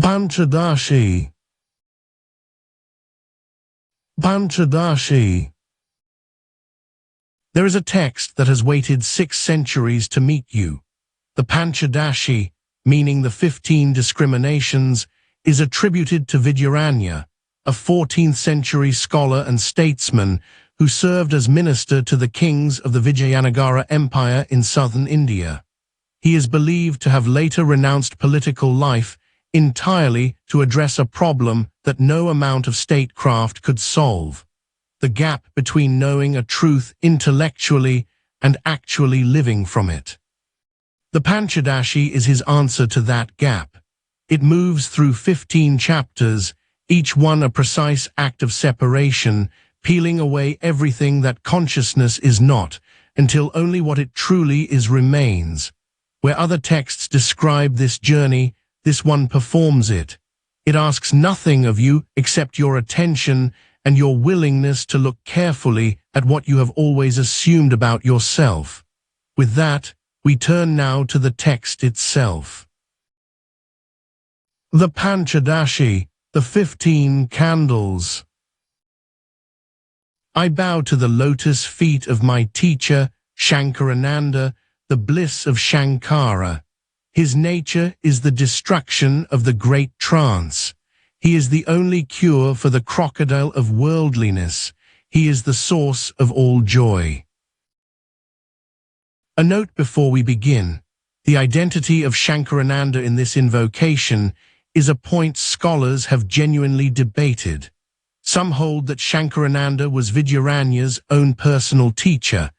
Panchadashi. Panchadashi. There is a text that has waited 6 centuries to meet you. The Panchadashi, meaning the 15 discriminations, is attributed to Vidyaranya, a 14th century scholar and statesman who served as minister to the kings of the Vijayanagara Empire in southern India. He is believed to have later renounced political life entirely to address a problem that no amount of statecraft could solve: the gap between knowing a truth intellectually and actually living from it. The Panchadashi is his answer to that gap. It moves through 15 chapters, each one a precise act of separation, peeling away everything that consciousness is not, until only what it truly is remains. Where other texts describe this journey, this one performs it. It asks nothing of you except your attention and your willingness to look carefully at what you have always assumed about yourself. With that, we turn now to the text itself. The Panchadashi, the 15 candles. I bow to the lotus feet of my teacher, Shankarananda, the bliss of Shankara. His nature is the destruction of the great trance. He is the only cure for the crocodile of worldliness. He is the source of all joy. A note before we begin. The identity of Shankarananda in this invocation is a point scholars have genuinely debated. Some hold that Shankarananda was Vidyaranya's own personal teacher.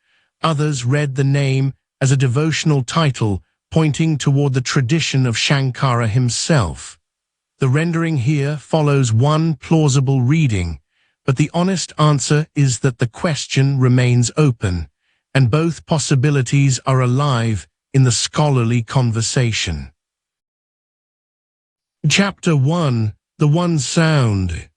Others read the name as a devotional title pointing toward the tradition of Shankara himself. The rendering here follows one plausible reading, but the honest answer is that the question remains open, and both possibilities are alive in the scholarly conversation. Chapter 1: The One Sound.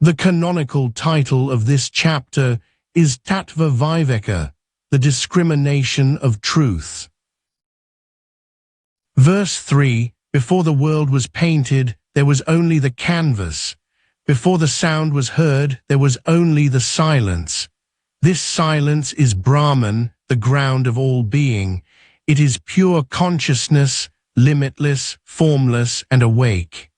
The canonical title of this chapter is Tattva Viveka, the discrimination of truth. Verse 3: Before the world was painted, there was only the canvas. Before the sound was heard, there was only the silence. This silence is Brahman, the ground of all being. It is pure consciousness, limitless, formless, and awake.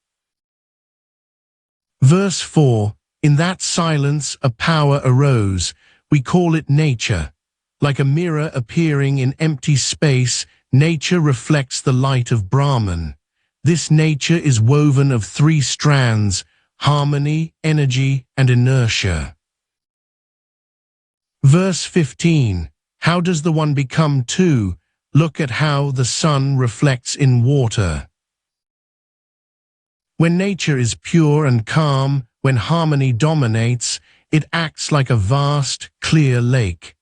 Verse 4: In that silence a power arose. We call it nature. Like a mirror appearing in empty space, nature reflects the light of Brahman. This nature is woven of 3 strands: harmony, energy, and inertia. Verse 15: How does the one become 2? Look at how the sun reflects in water. When nature is pure and calm, when harmony dominates, it acts like a vast, clear lake.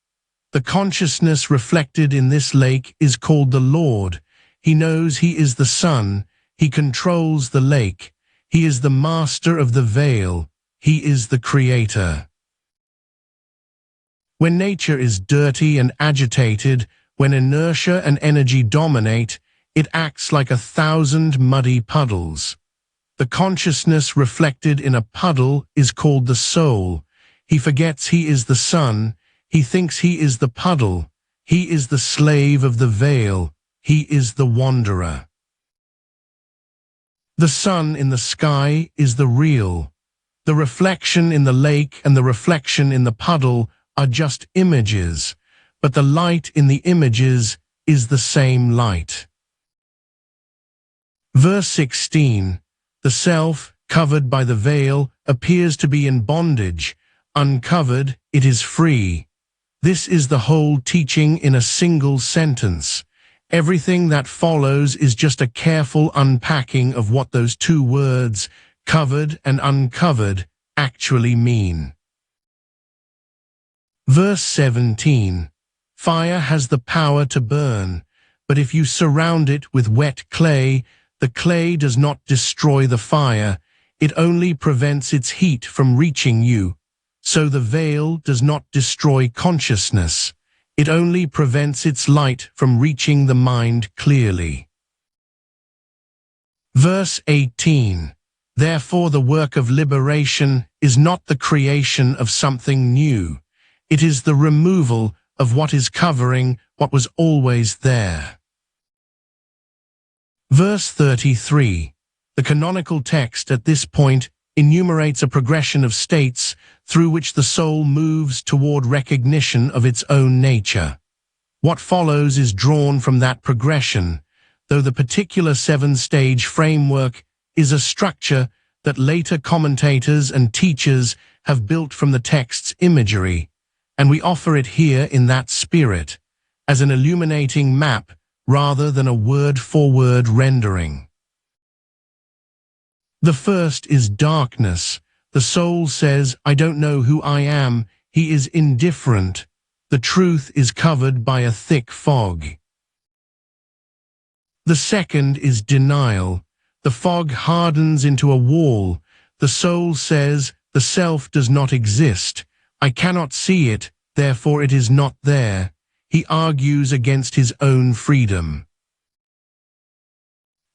The consciousness reflected in this lake is called the Lord. He knows he is the sun. He controls the lake. He is the master of the veil. He is the creator. When nature is dirty and agitated, when inertia and energy dominate, it acts like 1,000 muddy puddles. The consciousness reflected in a puddle is called the soul. He forgets he is the sun. He thinks he is the puddle. He is the slave of the veil. He is the wanderer. The sun in the sky is the real. The reflection in the lake and the reflection in the puddle are just images, but the light in the images is the same light. Verse 16: The self, covered by the veil, appears to be in bondage. Uncovered, it is free. This is the whole teaching in a single sentence. Everything that follows is just a careful unpacking of what those 2 words, covered and uncovered, actually mean. Verse 17: Fire has the power to burn, but if you surround it with wet clay, the clay does not destroy the fire, it only prevents its heat from reaching you. So the veil does not destroy consciousness. It only prevents its light from reaching the mind clearly. Verse 18. Therefore the work of liberation is not the creation of something new. It is the removal of what is covering what was always there. Verse 33. The canonical text at this point enumerates a progression of states through which the soul moves toward recognition of its own nature. What follows is drawn from that progression, though the particular seven-stage framework is a structure that later commentators and teachers have built from the text's imagery, and we offer it here in that spirit, as an illuminating map rather than a word-for-word rendering. The first is darkness. The soul says, I don't know who I am. He is indifferent. The truth is covered by a thick fog. The second is denial. The fog hardens into a wall. The soul says, the self does not exist. I cannot see it, therefore it is not there. He argues against his own freedom.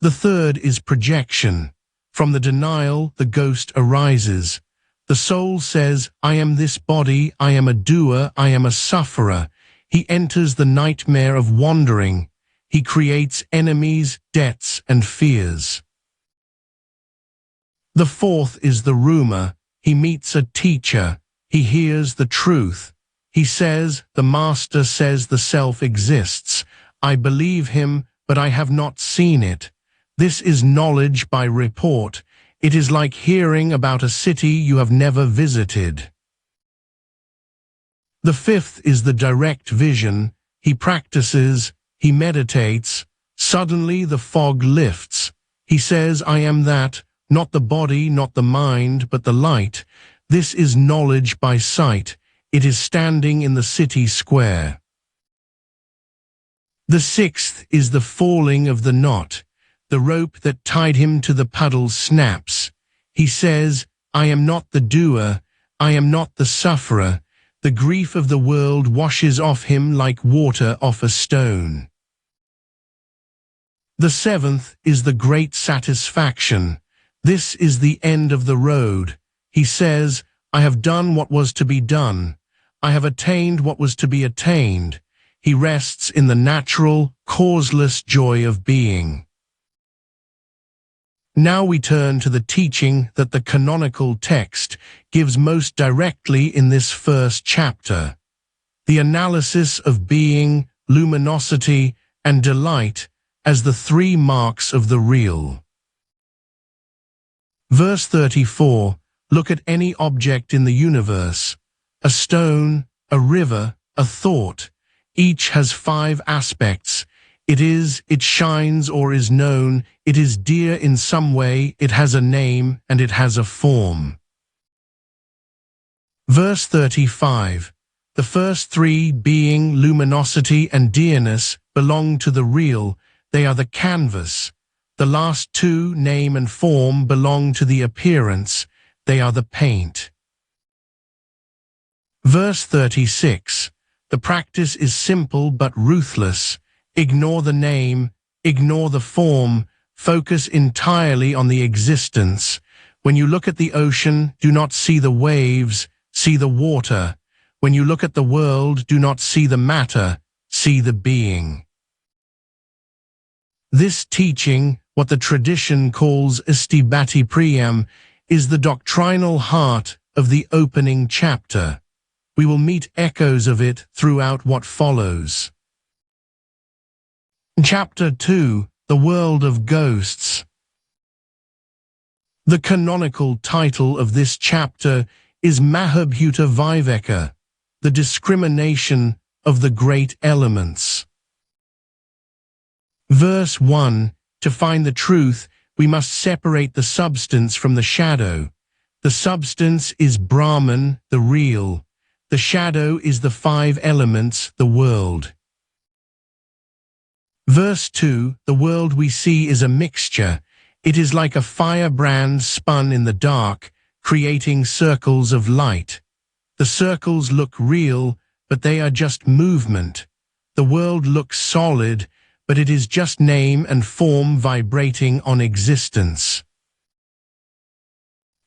The third is projection. From the denial, the ghost arises. The soul says, I am this body, I am a doer, I am a sufferer. He enters the nightmare of wandering. He creates enemies, debts, and fears. The fourth is the rumor. He meets a teacher. He hears the truth. He says, the master says the self exists. I believe him, but I have not seen it. This is knowledge by report. It is like hearing about a city you have never visited. The fifth is the direct vision. He practices, he meditates. Suddenly the fog lifts. He says, I am that, not the body, not the mind, but the light. This is knowledge by sight. It is standing in the city square. The sixth is the falling of the knot. The rope that tied him to the puddle snaps. He says, I am not the doer, I am not the sufferer. The grief of the world washes off him like water off a stone. The seventh is the great satisfaction. This is the end of the road. He says, I have done what was to be done. I have attained what was to be attained. He rests in the natural, causeless joy of being. Now we turn to the teaching that the canonical text gives most directly in this first chapter. The analysis of being, luminosity, and delight as the three marks of the real. Verse 34, look at any object in the universe, a stone, a river, a thought. Each has 5 aspects. It is, it shines or is known, it is dear in some way, it has a name, and it has a form. Verse 35. The first 3, being, luminosity, and dearness, belong to the real. They are the canvas. The last 2, name and form, belong to the appearance. They are the paint. Verse 36. The practice is simple but ruthless. Ignore the name, ignore the form, focus entirely on the existence. When you look at the ocean, do not see the waves, see the water. When you look at the world, do not see the matter, see the being. This teaching, what the tradition calls Asti Bhati Priyam, is the doctrinal heart of the opening chapter. We will meet echoes of it throughout what follows. Chapter 2, The World of Ghosts. The canonical title of this chapter is Mahavakyas Viveka, the discrimination of the great elements. Verse 1, to find the truth, we must separate the substance from the shadow. The substance is Brahman, the real. The shadow is the 5 elements, the world. Verse 2, the world we see is a mixture. It is like a firebrand spun in the dark, creating circles of light. The circles look real, but they are just movement. The world looks solid, but but it is just name and form vibrating on existence.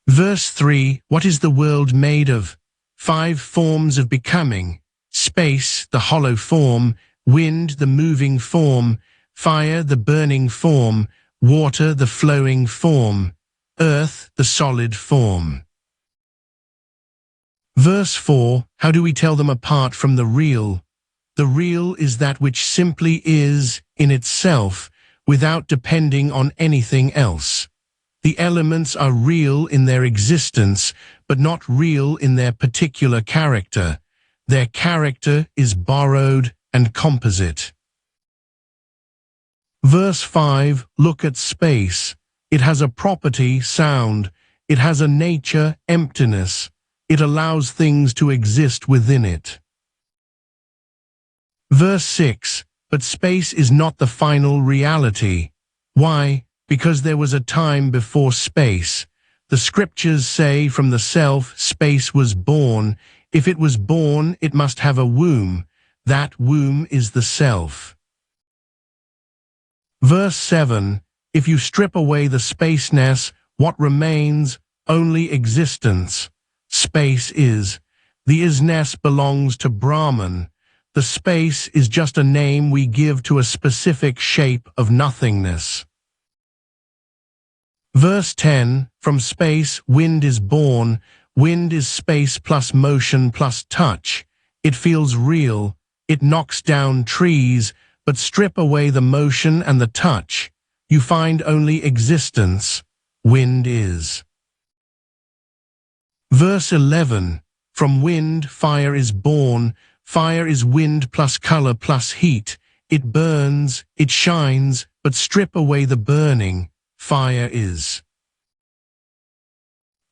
Verse 3. What is the world made of? 5 forms of becoming: space, the hollow form; wind, the moving form; fire, the burning form; water, the flowing form; earth, the solid form. Verse 4. How do we tell them apart from the real? The real is that which simply is in itself, without depending on anything else. The elements are real in their existence, but not real in their particular character. Their character is borrowed and composite. Verse 5. Look at space. It has a property, sound. It has a nature, emptiness. It allows things to exist within it. Verse 6. But space is not the final reality. Why? Because there was a time before space. The scriptures say from the self, space was born. If it was born, it must have a womb. That womb is the self. Verse 7. If you strip away the spaceness, what remains? Only existence. Space is. The isness belongs to Brahman. The space is just a name we give to a specific shape of nothingness. Verse 10. From space, wind is born. Wind is space plus motion plus touch. It feels real. It knocks down trees, but strip away the motion and the touch. You find only existence. Wind is. Verse 11. From wind, fire is born. Fire is wind plus color plus heat. It burns, it shines, but strip away the burning. Fire is.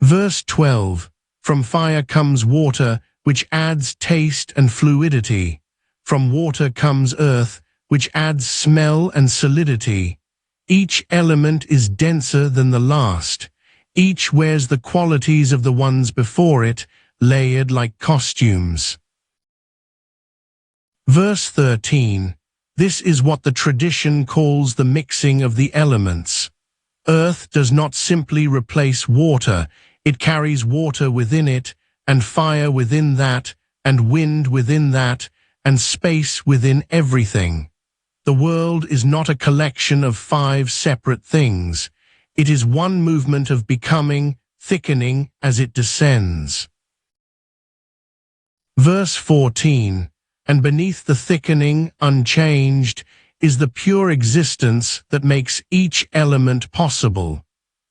Verse 12. From fire comes water, which adds taste and fluidity. From water comes earth, which adds smell and solidity. Each element is denser than the last. Each wears the qualities of the ones before it, layered like costumes. Verse 13. This is what the tradition calls the mixing of the elements. Earth does not simply replace water, it carries water within it, and fire within that, and wind within that, and space within everything. The world is not a collection of 5 separate things. It is one movement of becoming, thickening as it descends. Verse 14. And beneath the thickening, unchanged, is the pure existence that makes each element possible.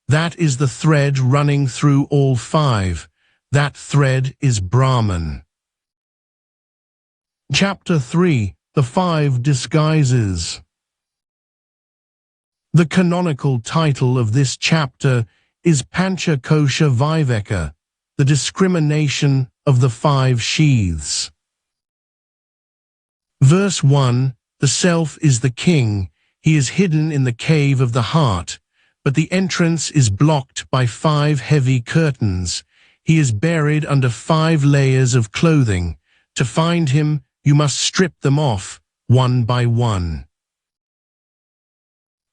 That is the thread running through all 5. That thread is Brahman. Chapter 3. The 5 Disguises. The canonical title of this chapter is Panchakosha Viveka, the discrimination of the 5 sheaths. Verse 1. The self is the king. He is hidden in the cave of the heart, but the entrance is blocked by 5 heavy curtains. He is buried under 5 layers of clothing. To find him, you must strip them off, one by one.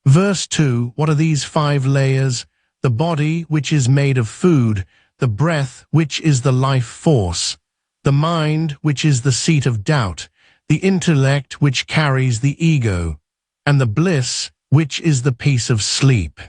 Verse 2. What are these 5 layers? The body, which is made of food, the breath, which is the life force, the mind, which is the seat of doubt, the intellect, which carries the ego, and the bliss, which is the peace of sleep.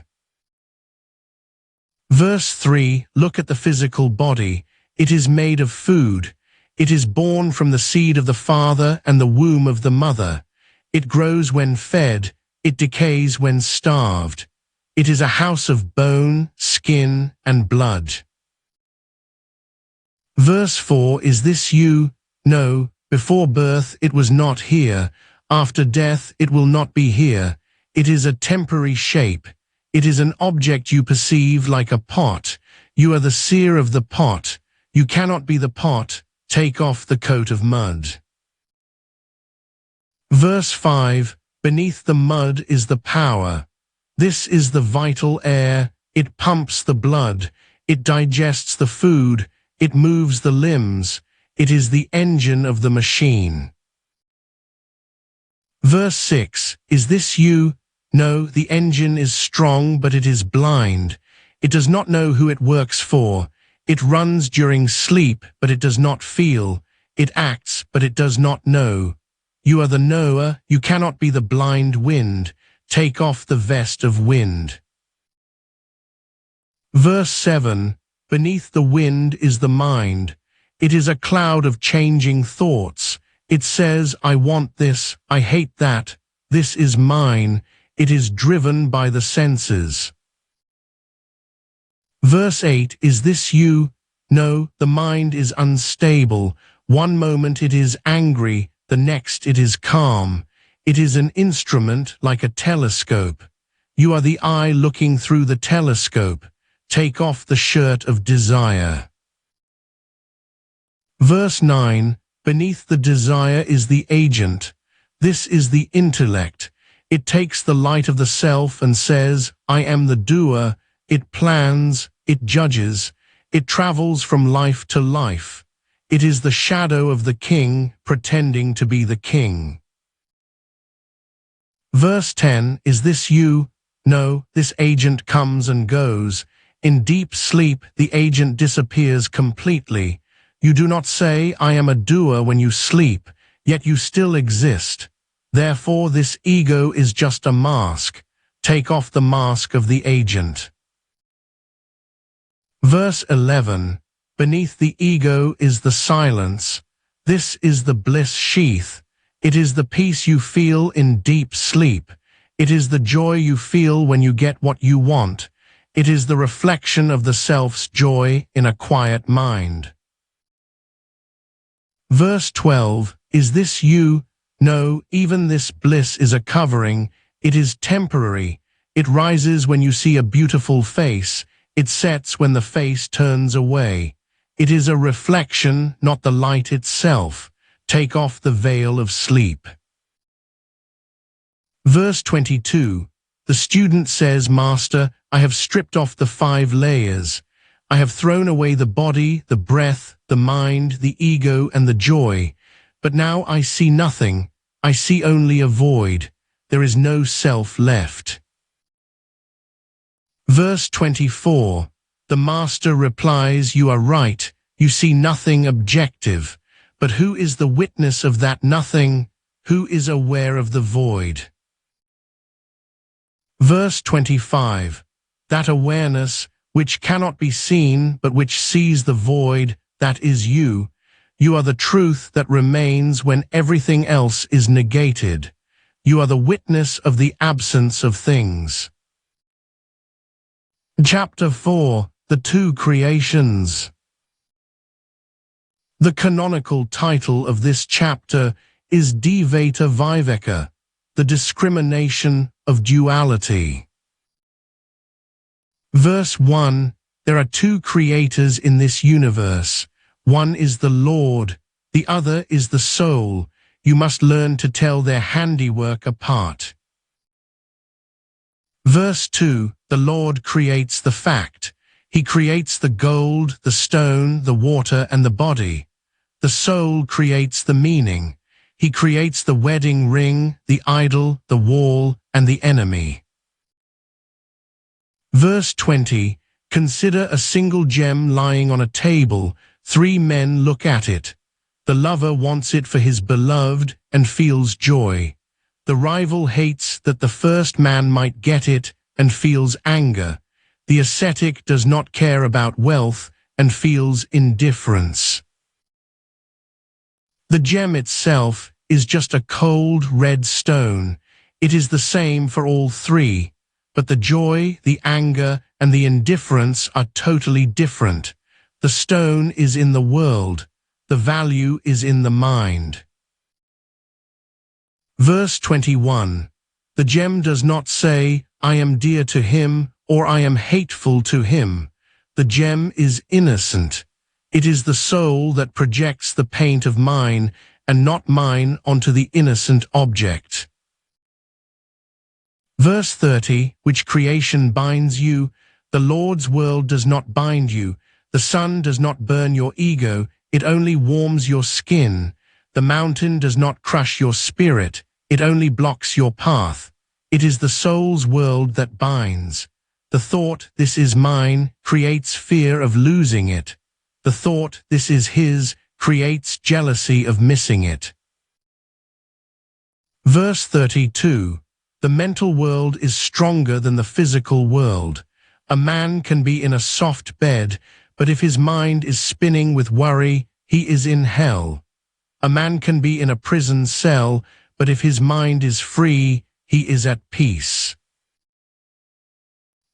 Verse 3. Look at the physical body. It is made of food. It is born from the seed of the father and the womb of the mother. It grows when fed. It decays when starved. It is a house of bone, skin, and blood. Verse 4. Is this you? No. Before birth it was not here. After death it will not be here. It is a temporary shape. It is an object you perceive like a pot. You are the seer of the pot. You cannot be the pot. Take off the coat of mud. Verse 5. Beneath the mud is the power. This is the vital air. It pumps the blood. It digests the food. It moves the limbs. It is the engine of the machine. Verse 6, is this you? No, the engine is strong, but it is blind. It does not know who it works for. It runs during sleep, but it does not feel. It acts, but it does not know. You are the knower, you cannot be the blind wind. Take off the vest of wind. Verse 7, beneath the wind is the mind. It is a cloud of changing thoughts. It says, I want this, I hate that, this is mine. It is driven by the senses. Verse 8, is this you? No, the mind is unstable. One moment it is angry, the next it is calm. It is an instrument like a telescope. You are the eye looking through the telescope. Take off the shirt of desire. Verse 9, beneath the desire is the agent. This is the intellect. It takes the light of the self and says, I am the doer. It plans, it judges, it travels from life to life. It is the shadow of the king pretending to be the king. Verse 10, is this you? No, this agent comes and goes. In deep sleep, the agent disappears completely. You do not say, I am a doer when you sleep, yet you still exist. Therefore, this ego is just a mask. Take off the mask of the agent. Verse 11, beneath the ego is the silence. This is the bliss sheath. It is the peace you feel in deep sleep. It is the joy you feel when you get what you want. It is the reflection of the self's joy in a quiet mind. Verse 12, is this you? No, even this bliss is a covering. It is temporary. It rises when you see a beautiful face. It sets when the face turns away. It is a reflection, not the light itself. Take off the veil of sleep. Verse 22, the student says, Master, I have stripped off the 5 layers. I have thrown away the body, the breath, the mind, the ego, and the joy. But now I see nothing. I see only a void. There is no self left. Verse 24, the master replies, you are right. You see nothing objective. But who is the witness of that nothing? Who is aware of the void? Verse 25, that awareness, which cannot be seen, but which sees the void, that is you. You are the truth that remains when everything else is negated. You are the witness of the absence of things. Chapter 4, the 2 creations. The canonical title of this chapter is Advaita Vedanta, the discrimination of duality. Verse 1, there are 2 creators in this universe. One is the Lord, the other is the soul. You must learn to tell their handiwork apart. Verse 2, the Lord creates the fact. He creates the gold, the stone, the water, and the body. The soul creates the meaning. He creates the wedding ring, the idol, the wall, and the enemy. Verse 20, consider a single gem lying on a table. 3 men look at it. The lover wants it for his beloved and feels joy. The rival hates that the first man might get it and feels anger. The ascetic does not care about wealth and feels indifference. The gem itself is just a cold red stone. It is the same for all 3, but the joy, the anger, and the indifference are totally different. The stone is in the world. The value is in the mind. Verse 21, the gem does not say, I am dear to him, or I am hateful to him. The gem is innocent. It is the soul that projects the paint of mine and not mine onto the innocent object. Verse 30, which creation binds you? The Lord's world does not bind you. The sun does not burn your ego, it only warms your skin. The mountain does not crush your spirit, It only blocks your path. It is the soul's world that binds. The thought, "this is mine," creates fear of losing it. The thought, "this is his," creates jealousy of missing it. Verse 32. The mental world is stronger than the physical world. A man can be in a soft bed, but if his mind is spinning with worry, he is in hell. A man can be in a prison cell, but if his mind is free, he is at peace.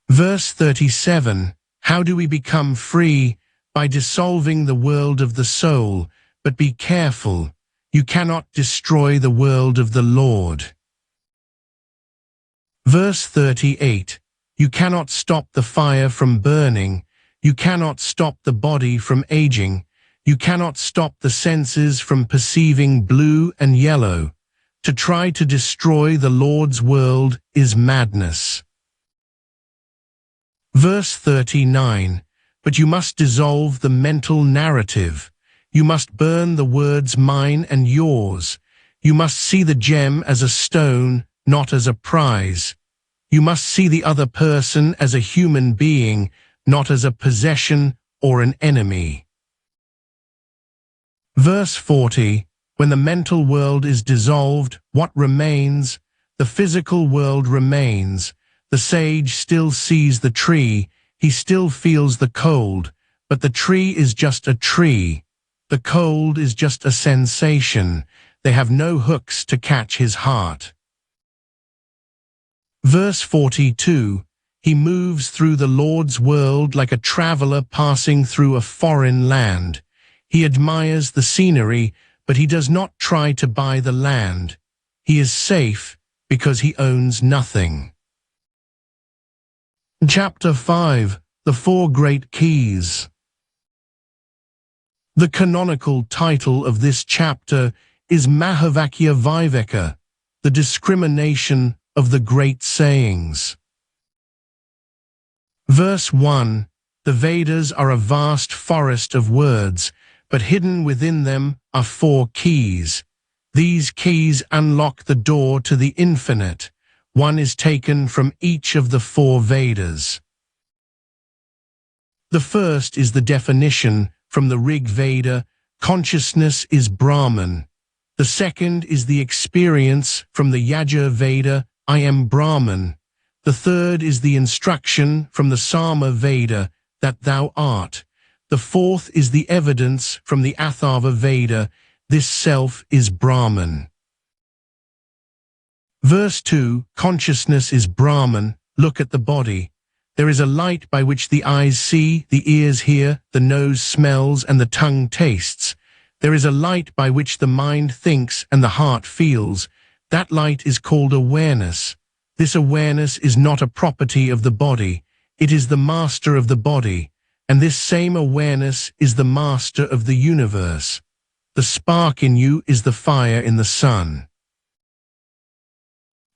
Verse 37. How do we become free? By dissolving the world of the soul, but be careful. You cannot destroy the world of the Lord. Verse 38. You cannot stop the fire from burning. You cannot stop the body from aging. You cannot stop the senses from perceiving blue and yellow. To try to destroy the Lord's world is madness. Verse 39. But you must dissolve the mental narrative. You must burn the words mine and yours. You must see the gem as a stone, not as a prize. You must see the other person as a human being, not as a possession or an enemy. Verse 40. When the mental world is dissolved, what remains? The physical world remains. The sage still sees the tree. He still feels the cold, but the tree is just a tree. The cold is just a sensation. They have no hooks to catch his heart. Verse 42. He moves through the Lord's world like a traveler passing through a foreign land. He admires the scenery, but he does not try to buy the land. He is safe because he owns nothing. Chapter 5. The Four Great Keys. The canonical title of this chapter is Mahavakya Viveka, the discrimination of the great sayings. Verse 1. The Vedas are a vast forest of words, but hidden within them are four keys. These keys unlock the door to the infinite. One is taken from each of the four Vedas. The first is the definition from the Rig Veda, consciousness is Brahman. The second is the experience from the Yajur Veda, I am Brahman. The third is the instruction from the Sama Veda, that thou art. The fourth is the evidence from the Atharva Veda, this self is Brahman. Verse 2. Consciousness is Brahman. Look at the body. There is a light by which the eyes see, the ears hear, the nose smells, and the tongue tastes. There is a light by which the mind thinks and the heart feels. That light is called awareness. This awareness is not a property of the body. It is the master of the body. And this same awareness is the master of the universe. The spark in you is the fire in the sun.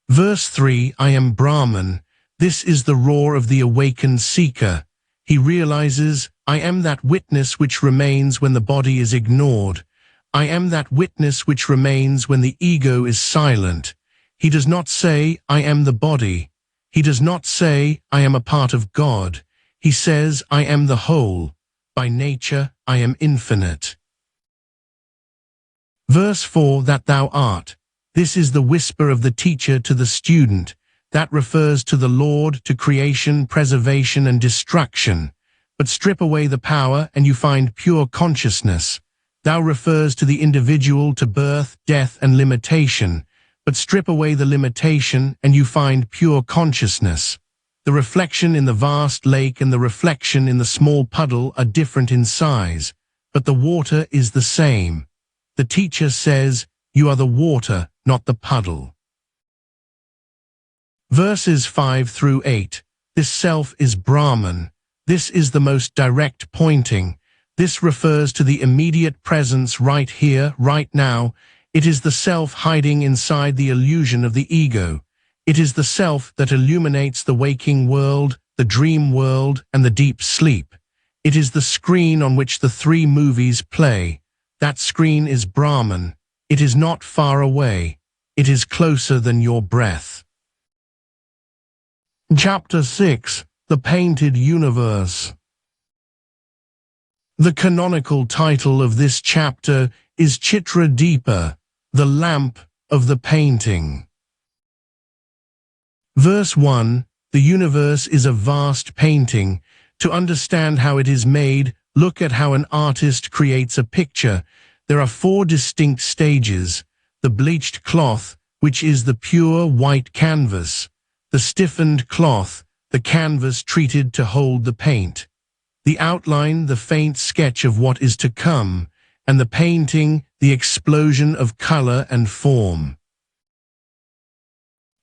Verse 3. I am Brahman. This is the roar of the awakened seeker. He realizes, I am that witness which remains when the body is ignored. I am that witness which remains when the ego is silent. He does not say, I am the body. He does not say, I am a part of God. He says, I am the whole. By nature, I am infinite. Verse 4. That thou art. This is the whisper of the teacher to the student. That refers to the Lord, to creation, preservation, and destruction. But strip away the power and you find pure consciousness. Thou refers to the individual, to birth, death, and limitation. But strip away the limitation and you find pure consciousness. The reflection in the vast lake and the reflection in the small puddle are different in size, but the water is the same. The teacher says, you are the water, not the puddle. Verses 5 through 8. This self is Brahman. This is the most direct pointing. This refers to the immediate presence right here, right now. It is the self hiding inside the illusion of the ego. It is the self that illuminates the waking world, the dream world, and the deep sleep. It is the screen on which the three movies play. That screen is Brahman. It is not far away. It is closer than your breath. Chapter 6. The Painted Universe. The canonical title of this chapter is Chitra Deepa, the lamp of the painting. Verse 1. The universe is a vast painting. To understand how it is made, look at how an artist creates a picture. There are 4 distinct stages: the bleached cloth, which is the pure white canvas; the stiffened cloth, the canvas treated to hold the paint; the outline, the faint sketch of what is to come; and the painting, the explosion of color and form.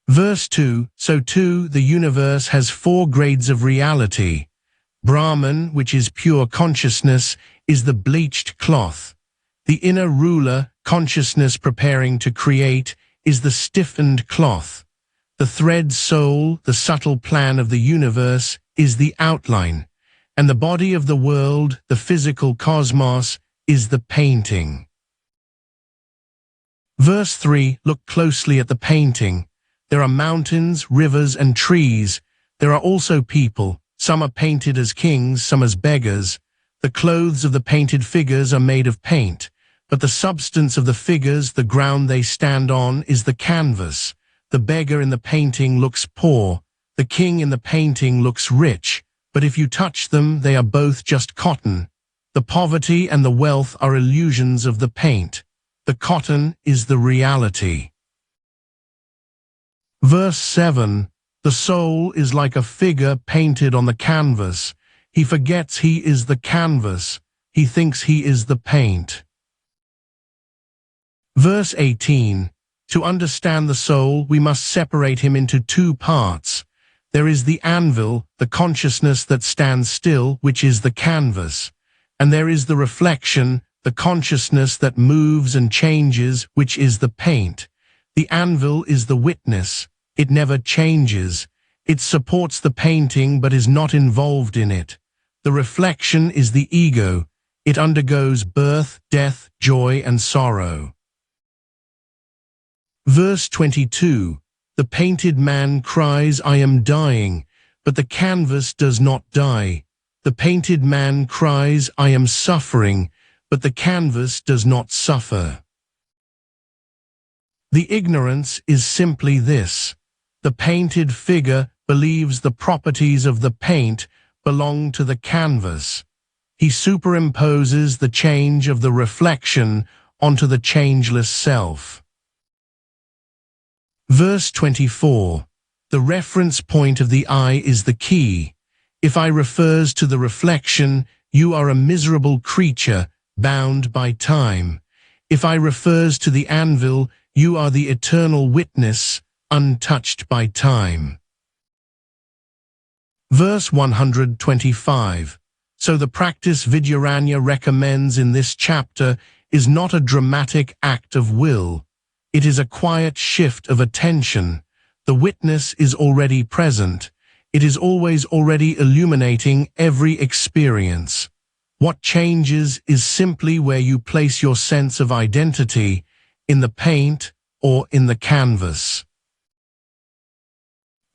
Verse 2. So too, the universe has 4 grades of reality. Brahman, which is pure consciousness, is the bleached cloth. The inner ruler, consciousness preparing to create, is the stiffened cloth. The thread soul, the subtle plan of the universe, is the outline. And the body of the world, the physical cosmos, is the painting. Verse 3. Look closely at the painting. There are mountains, rivers, and trees. There are also people. Some are painted as kings, some as beggars. The clothes of the painted figures are made of paint, but the substance of the figures, the ground they stand on, is the canvas. The beggar in the painting looks poor. The king in the painting looks rich, but if you touch them, they are both just cotton. The poverty and the wealth are illusions of the paint. The cotton is the reality. Verse 7. The soul is like a figure painted on the canvas. He forgets he is the canvas. He thinks he is the paint. Verse 18. To understand the soul, we must separate him into 2 parts. There is the anvil, the consciousness that stands still, which is the canvas. And there is the reflection, the consciousness that moves and changes, which is the paint. The anvil is the witness. It never changes. It supports the painting but is not involved in it. The reflection is the ego. It undergoes birth, death, joy, and sorrow. Verse 22. The painted man cries, "I am dying," but the canvas does not die. The painted man cries, "I am suffering," but the canvas does not suffer. The ignorance is simply this: the painted figure believes the properties of the paint belong to the canvas. He superimposes the change of the reflection onto the changeless self. Verse 24. The reference point of the eye is the key. If I refers to the reflection, you are a miserable creature, bound by time. If I refers to the anvil, you are the eternal witness, untouched by time. Verse 125. So the practice Vidyaranya recommends in this chapter is not a dramatic act of will. It is a quiet shift of attention. The witness is already present. It is always already illuminating every experience. What changes is simply where you place your sense of identity, in the paint or in the canvas.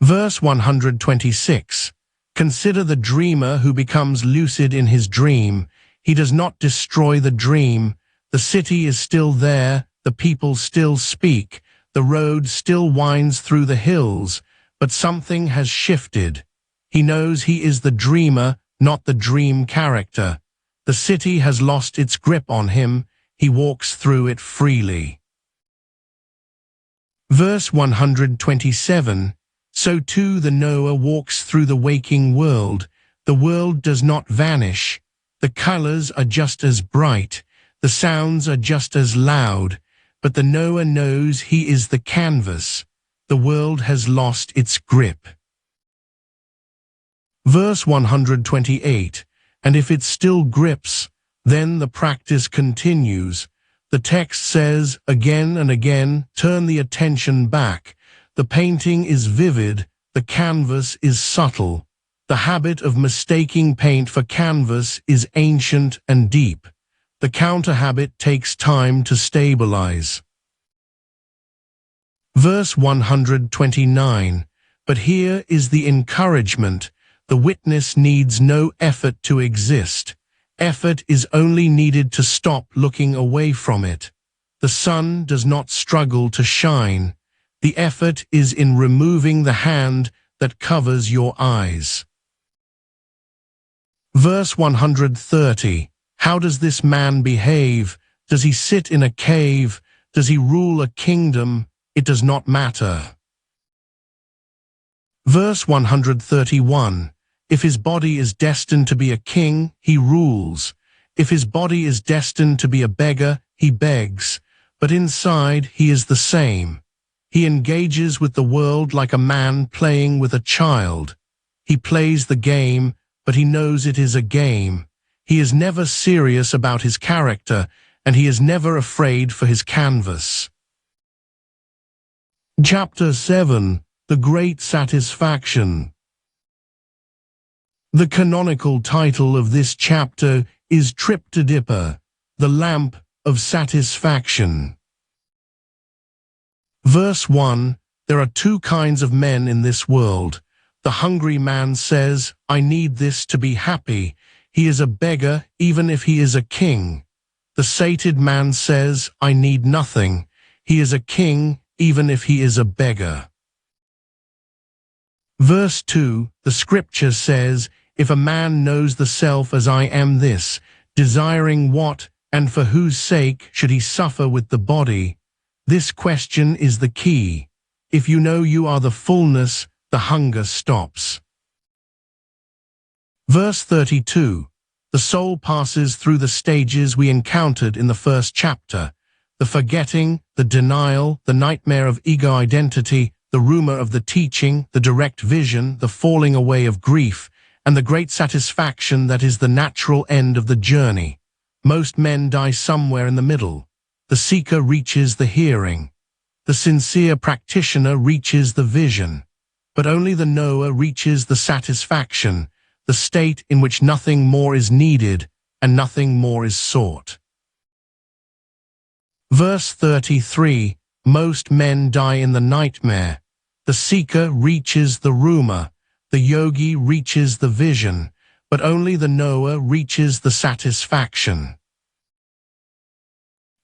Verse 126. Consider the dreamer who becomes lucid in his dream. He does not destroy the dream. The city is still there, the people still speak, the road still winds through the hills, but something has shifted. He knows he is the dreamer, not the dream character. The city has lost its grip on him. He walks through it freely. Verse 127. So too the knower walks through the waking world. The world does not vanish. The colors are just as bright. The sounds are just as loud. But the knower knows he is the canvas. The world has lost its grip. Verse 128. And if it still grips, then the practice continues. The text says, again and again, turn the attention back. The painting is vivid, the canvas is subtle. The habit of mistaking paint for canvas is ancient and deep. The counter habit takes time to stabilize. Verse 129. But here is the encouragement. The witness needs no effort to exist. Effort is only needed to stop looking away from it. The sun does not struggle to shine. The effort is in removing the hand that covers your eyes. Verse 130. How does this man behave? Does he sit in a cave? Does he rule a kingdom? It does not matter. Verse 131. If his body is destined to be a king, he rules. If his body is destined to be a beggar, he begs. But inside, he is the same. He engages with the world like a man playing with a child. He plays the game, but he knows it is a game. He is never serious about his character, and he is never afraid for his canvas. Chapter 7. The Great Satisfaction. The canonical title of this chapter is Triptydipper, the Lamp of Satisfaction. Verse 1. There are two kinds of men in this world. The hungry man says, I need this to be happy. He is a beggar even if he is a king. The sated man says, I need nothing. He is a king even if he is a beggar. Verse 2. The scripture says, if a man knows the self as I am this, desiring what, and for whose sake should he suffer with the body? This question is the key. If you know you are the fullness, the hunger stops. Verse 32. The soul passes through the stages we encountered in the first chapter. The forgetting, the denial, the nightmare of ego identity, the rumor of the teaching, the direct vision, the falling away of grief, and the great satisfaction that is the natural end of the journey. Most men die somewhere in the middle. The seeker reaches the hearing. The sincere practitioner reaches the vision. But only the knower reaches the satisfaction, the state in which nothing more is needed and nothing more is sought. Verse 33. Most men die in the nightmare. The seeker reaches the rumor. The yogi reaches the vision, but only the knower reaches the satisfaction.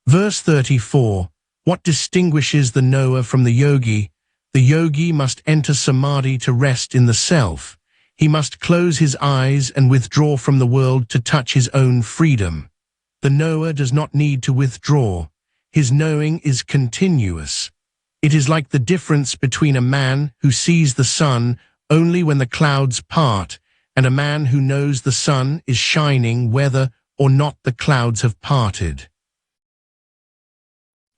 Verse 34. What distinguishes the knower from the yogi? The yogi must enter samadhi to rest in the self. He must close his eyes and withdraw from the world to touch his own freedom. The knower does not need to withdraw. His knowing is continuous. It is like the difference between a man who sees the sun only when the clouds part, and a man who knows the sun is shining whether or not the clouds have parted.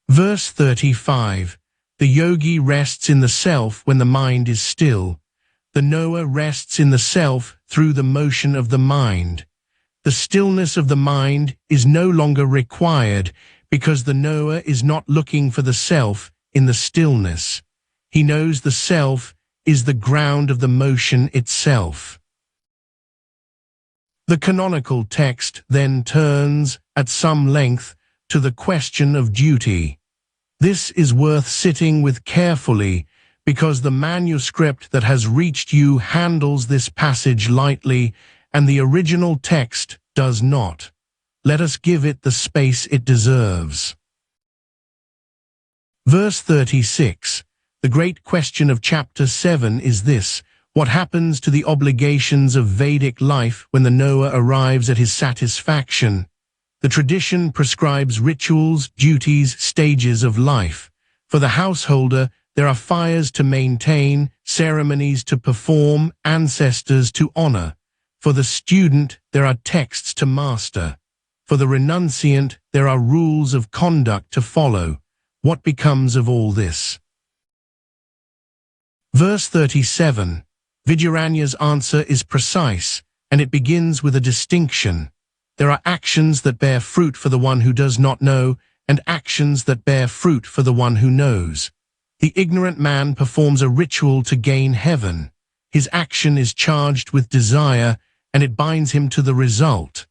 Verse 35. The yogi rests in the self when the mind is still. The knower rests in the self through the motion of the mind. The stillness of the mind is no longer required because the knower is not looking for the self in the stillness. He knows the self is the ground of the motion itself. The canonical text then turns, at some length, to the question of duty. This is worth sitting with carefully, because the manuscript that has reached you handles this passage lightly, and the original text does not. Let us give it the space it deserves. Verse 36. The great question of chapter 7 is this: what happens to the obligations of Vedic life when the knower arrives at his satisfaction? The tradition prescribes rituals, duties, stages of life. For the householder, there are fires to maintain, ceremonies to perform, ancestors to honor. For the student, there are texts to master. For the renunciant, there are rules of conduct to follow. What becomes of all this? Verse 37. Vidyaranya's answer is precise, and it begins with a distinction. There are actions that bear fruit for the one who does not know, and actions that bear fruit for the one who knows. The ignorant man performs a ritual to gain heaven. His action is charged with desire, and it binds him to the result.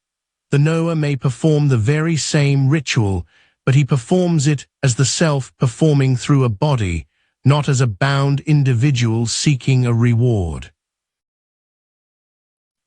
The knower may perform the very same ritual, but he performs it as the self performing through a body. not as a bound individual seeking a reward.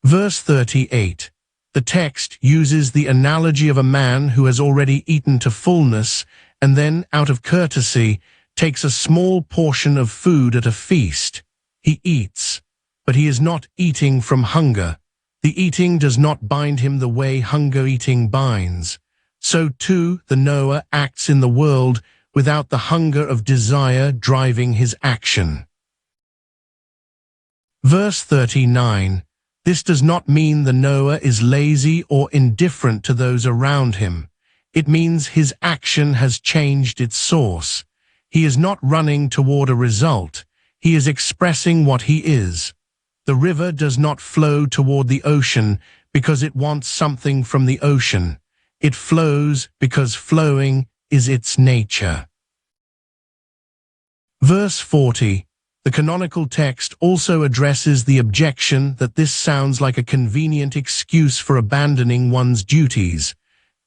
Verse 38. The text uses the analogy of a man who has already eaten to fullness and then, out of courtesy, takes a small portion of food at a feast. He eats, but he is not eating from hunger. The eating does not bind him the way hunger-eating binds. So too the knower acts in the world without the hunger of desire driving his action. Verse 39. This does not mean the knower is lazy or indifferent to those around him. It means his action has changed its source. He is not running toward a result. He is expressing what he is. The river does not flow toward the ocean because it wants something from the ocean. It flows because flowing is its nature. Verse 40. The canonical text also addresses the objection that this sounds like a convenient excuse for abandoning one's duties.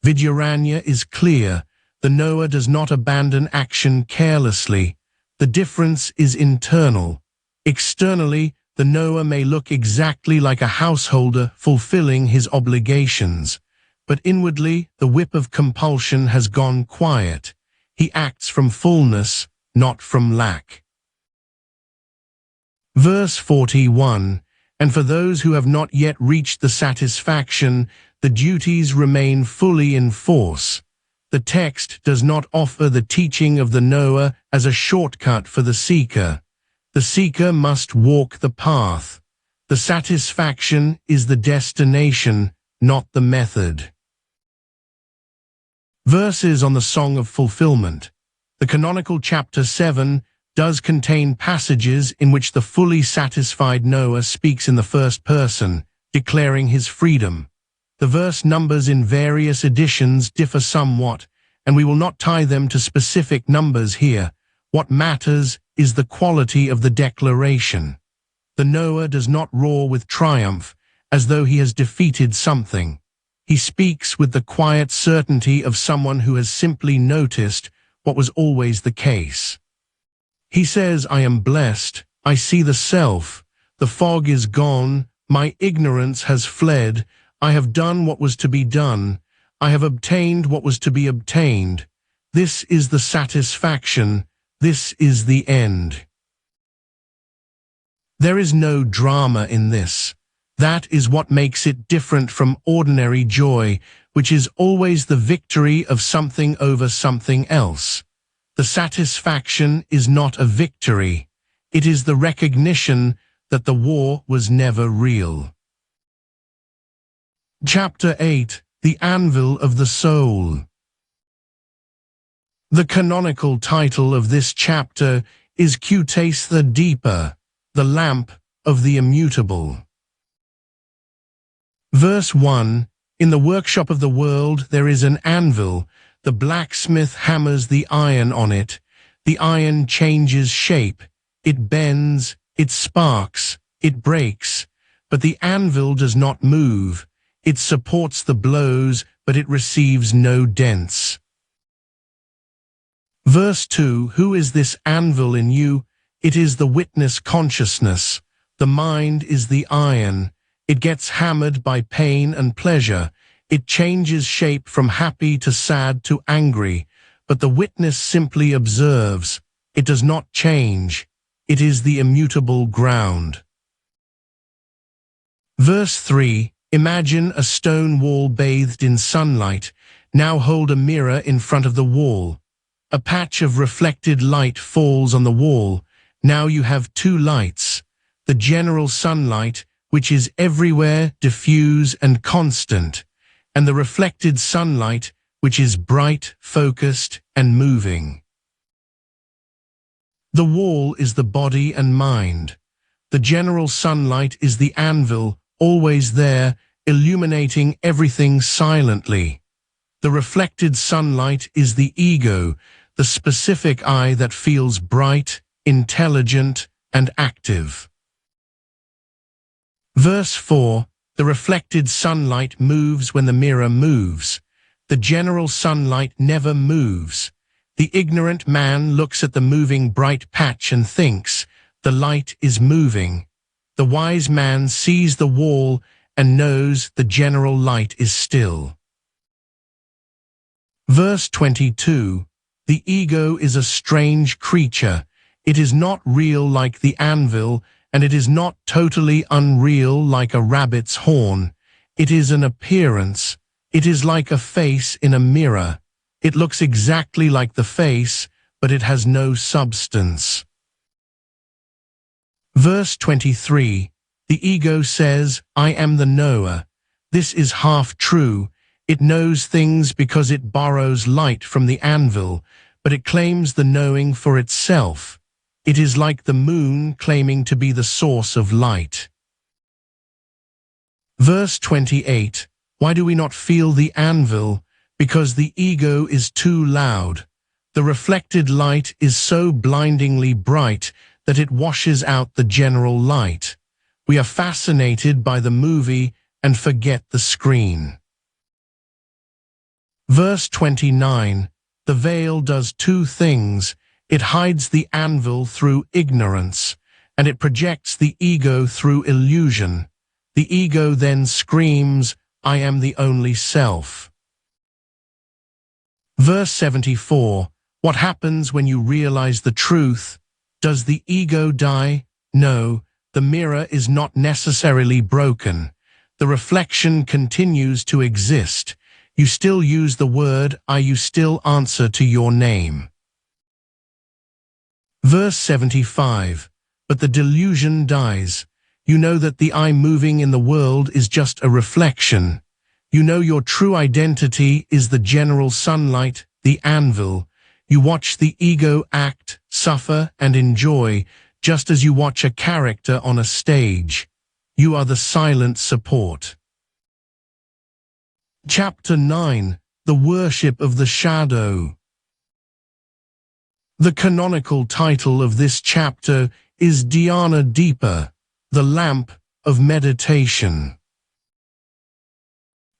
Vidyaranya is clear. The knower does not abandon action carelessly. The difference is internal. Externally, the knower may look exactly like a householder fulfilling his obligations, but inwardly the whip of compulsion has gone quiet. He acts from fullness, not from lack. Verse 41. And for those who have not yet reached the satisfaction, the duties remain fully in force. The text does not offer the teaching of the knower as a shortcut for the seeker. The seeker must walk the path. The satisfaction is the destination, not the method. Verses on the Song of Fulfillment. The canonical chapter 7 does contain passages in which the fully satisfied knower speaks in the first person, declaring his freedom. The verse numbers in various editions differ somewhat, and we will not tie them to specific numbers here. What matters is the quality of the declaration. The knower does not roar with triumph, as though he has defeated something. He speaks with the quiet certainty of someone who has simply noticed what was always the case. He says, I am blessed, I see the self, the fog is gone, my ignorance has fled, I have done what was to be done, I have obtained what was to be obtained. This is the satisfaction, this is the end. There is no drama in this. That is what makes it different from ordinary joy, which is always the victory of something over something else. The satisfaction is not a victory. It is the recognition that the war was never real. Chapter 8. The Anvil of the Soul. The canonical title of this chapter is Cutes the Deeper, the Lamp of the Immutable. Verse 1. In the workshop of the world there is an anvil. The blacksmith hammers the iron on it. The iron changes shape. It bends, it sparks, it breaks. But the anvil does not move. It supports the blows, but it receives no dents. Verse 2. Who is this anvil in you? It is the witness consciousness. The mind is the iron. It gets hammered by pain and pleasure. It changes shape from happy to sad to angry, but the witness simply observes. It does not change. It is the immutable ground. Verse 3. Imagine a stone wall bathed in sunlight. Now hold a mirror in front of the wall. A patch of reflected light falls on the wall. Now you have two lights. The general sunlight, which is everywhere, diffuse and constant, and the reflected sunlight, which is bright, focused, and moving. The wall is the body and mind. The general sunlight is the anvil, always there, illuminating everything silently. The reflected sunlight is the ego, the specific I that feels bright, intelligent, and active. Verse 4. The reflected sunlight moves when the mirror moves. The general sunlight never moves. The ignorant man looks at the moving bright patch and thinks, the light is moving. The wise man sees the wall and knows the general light is still. Verse 22. The ego is a strange creature. It is not real like the anvil, and it is not totally unreal like a rabbit's horn. It is an appearance. It is like a face in a mirror. It looks exactly like the face, but it has no substance. Verse 23. The ego says, I am the knower. This is half true. It knows things because it borrows light from the anvil, but it claims the knowing for itself. It is like the moon claiming to be the source of light. Verse 28. Why do we not feel the anvil? Because the ego is too loud. The reflected light is so blindingly bright that it washes out the general light. We are fascinated by the movie and forget the screen. Verse 29. The veil does two things. It hides the anvil through ignorance, and it projects the ego through illusion. The ego then screams, I am the only self. Verse 74. What happens when you realize the truth? Does the ego die? No, the mirror is not necessarily broken. The reflection continues to exist. You still use the word I, you still answer to your name. Verse 75. But the delusion dies. You know that the I moving in the world is just a reflection. You know your true identity is the general sunlight, the anvil. You watch the ego act, suffer, and enjoy, just as you watch a character on a stage. You are the silent support. Chapter 9. The Worship of the Shadow. The canonical title of this chapter is Dhyana Deepa, the Lamp of Meditation.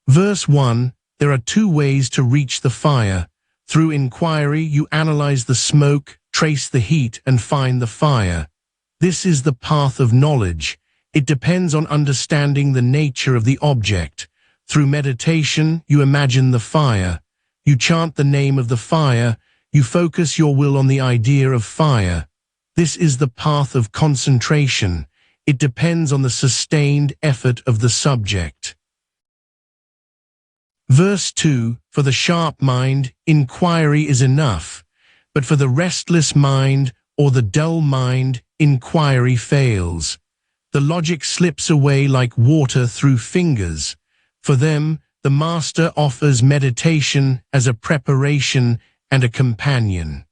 Verse 1. There are two ways to reach the fire. Through inquiry, you analyze the smoke, trace the heat, and find the fire. This is the path of knowledge. It depends on understanding the nature of the object. Through meditation, you imagine the fire. You chant the name of the fire. You focus your will on the idea of fire. This is the path of concentration. It depends on the sustained effort of the subject. Verse 2. For the sharp mind, inquiry is enough, but for the restless mind or the dull mind, inquiry fails. The logic slips away like water through fingers. For them, the master offers meditation as a preparation and a companion.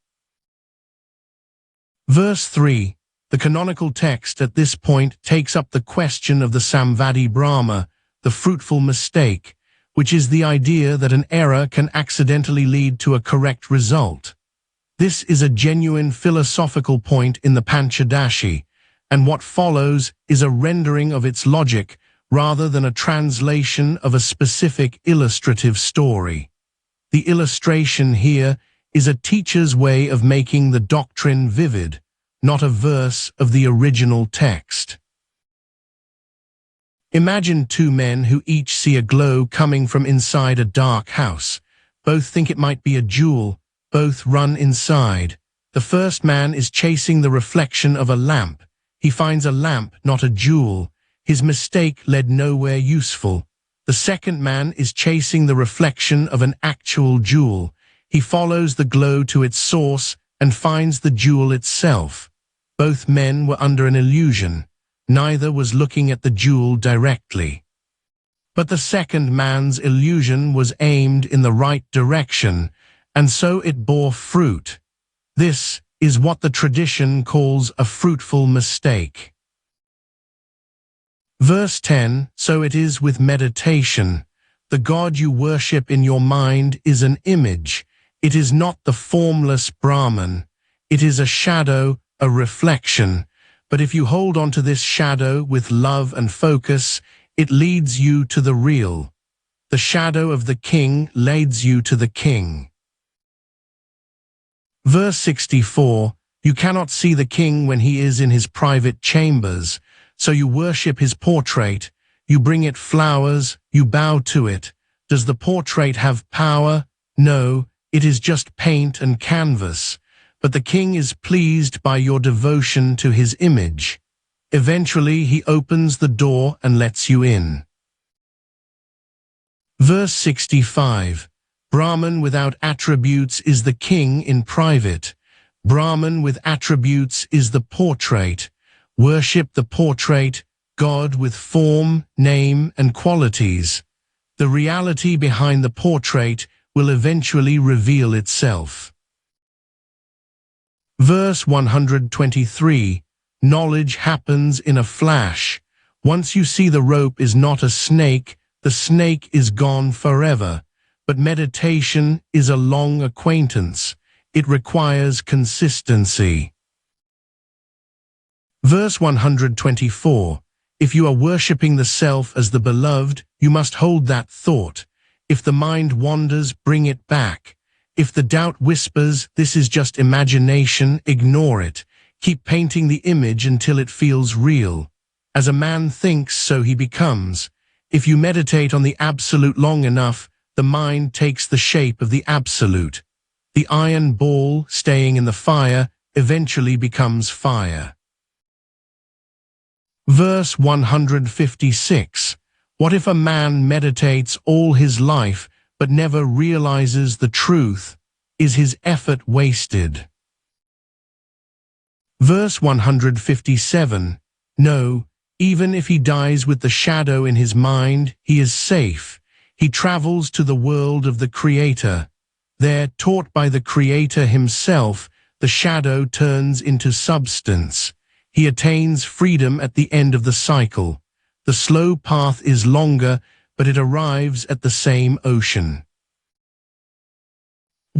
Verse 3. The canonical text at this point takes up the question of the Samvadi Brahma, the fruitful mistake, which is the idea that an error can accidentally lead to a correct result. This is a genuine philosophical point in the Panchadashi, and what follows is a rendering of its logic rather than a translation of a specific illustrative story. The illustration here is a teacher's way of making the doctrine vivid, not a verse of the original text. Imagine two men who each see a glow coming from inside a dark house. Both think it might be a jewel. Both run inside. The first man is chasing the reflection of a lamp. He finds a lamp, not a jewel. His mistake led nowhere useful. The second man is chasing the reflection of an actual jewel. He follows the glow to its source and finds the jewel itself. Both men were under an illusion. Neither was looking at the jewel directly. But the second man's illusion was aimed in the right direction, and so it bore fruit. This is what the tradition calls a fruitful mistake. Verse 10. So it is with meditation. The God you worship in your mind is an image. It is not the formless Brahman. It is a shadow, a reflection. But if you hold on to this shadow with love and focus, it leads you to the real. The shadow of the king leads you to the king. Verse 64, you cannot see the king when he is in his private chambers, so you worship his portrait, you bring it flowers, you bow to it. Does the portrait have power? No, it is just paint and canvas, but the king is pleased by your devotion to his image. Eventually he opens the door and lets you in. Verse 65, Brahman without attributes is the king in private. Brahman with attributes is the portrait. Worship the portrait, God with form, name, and qualities. The reality behind the portrait will eventually reveal itself. Verse 123, knowledge happens in a flash. Once you see the rope is not a snake, the snake is gone forever. But meditation is a long acquaintance. It requires consistency. Verse 124, if you are worshipping the self as the beloved, you must hold that thought. If the mind wanders, bring it back. If the doubt whispers, this is just imagination, ignore it. Keep painting the image until it feels real. As a man thinks, so he becomes. If you meditate on the absolute long enough, the mind takes the shape of the absolute. The iron ball, staying in the fire, eventually becomes fire. Verse 156. What if a man meditates all his life but never realizes the truth? Is his effort wasted? Verse 157. No, even if he dies with the shadow in his mind, he is safe. He travels to the world of the Creator. There, taught by the Creator himself, the shadow turns into substance. He attains freedom at the end of the cycle. The slow path is longer, but it arrives at the same ocean.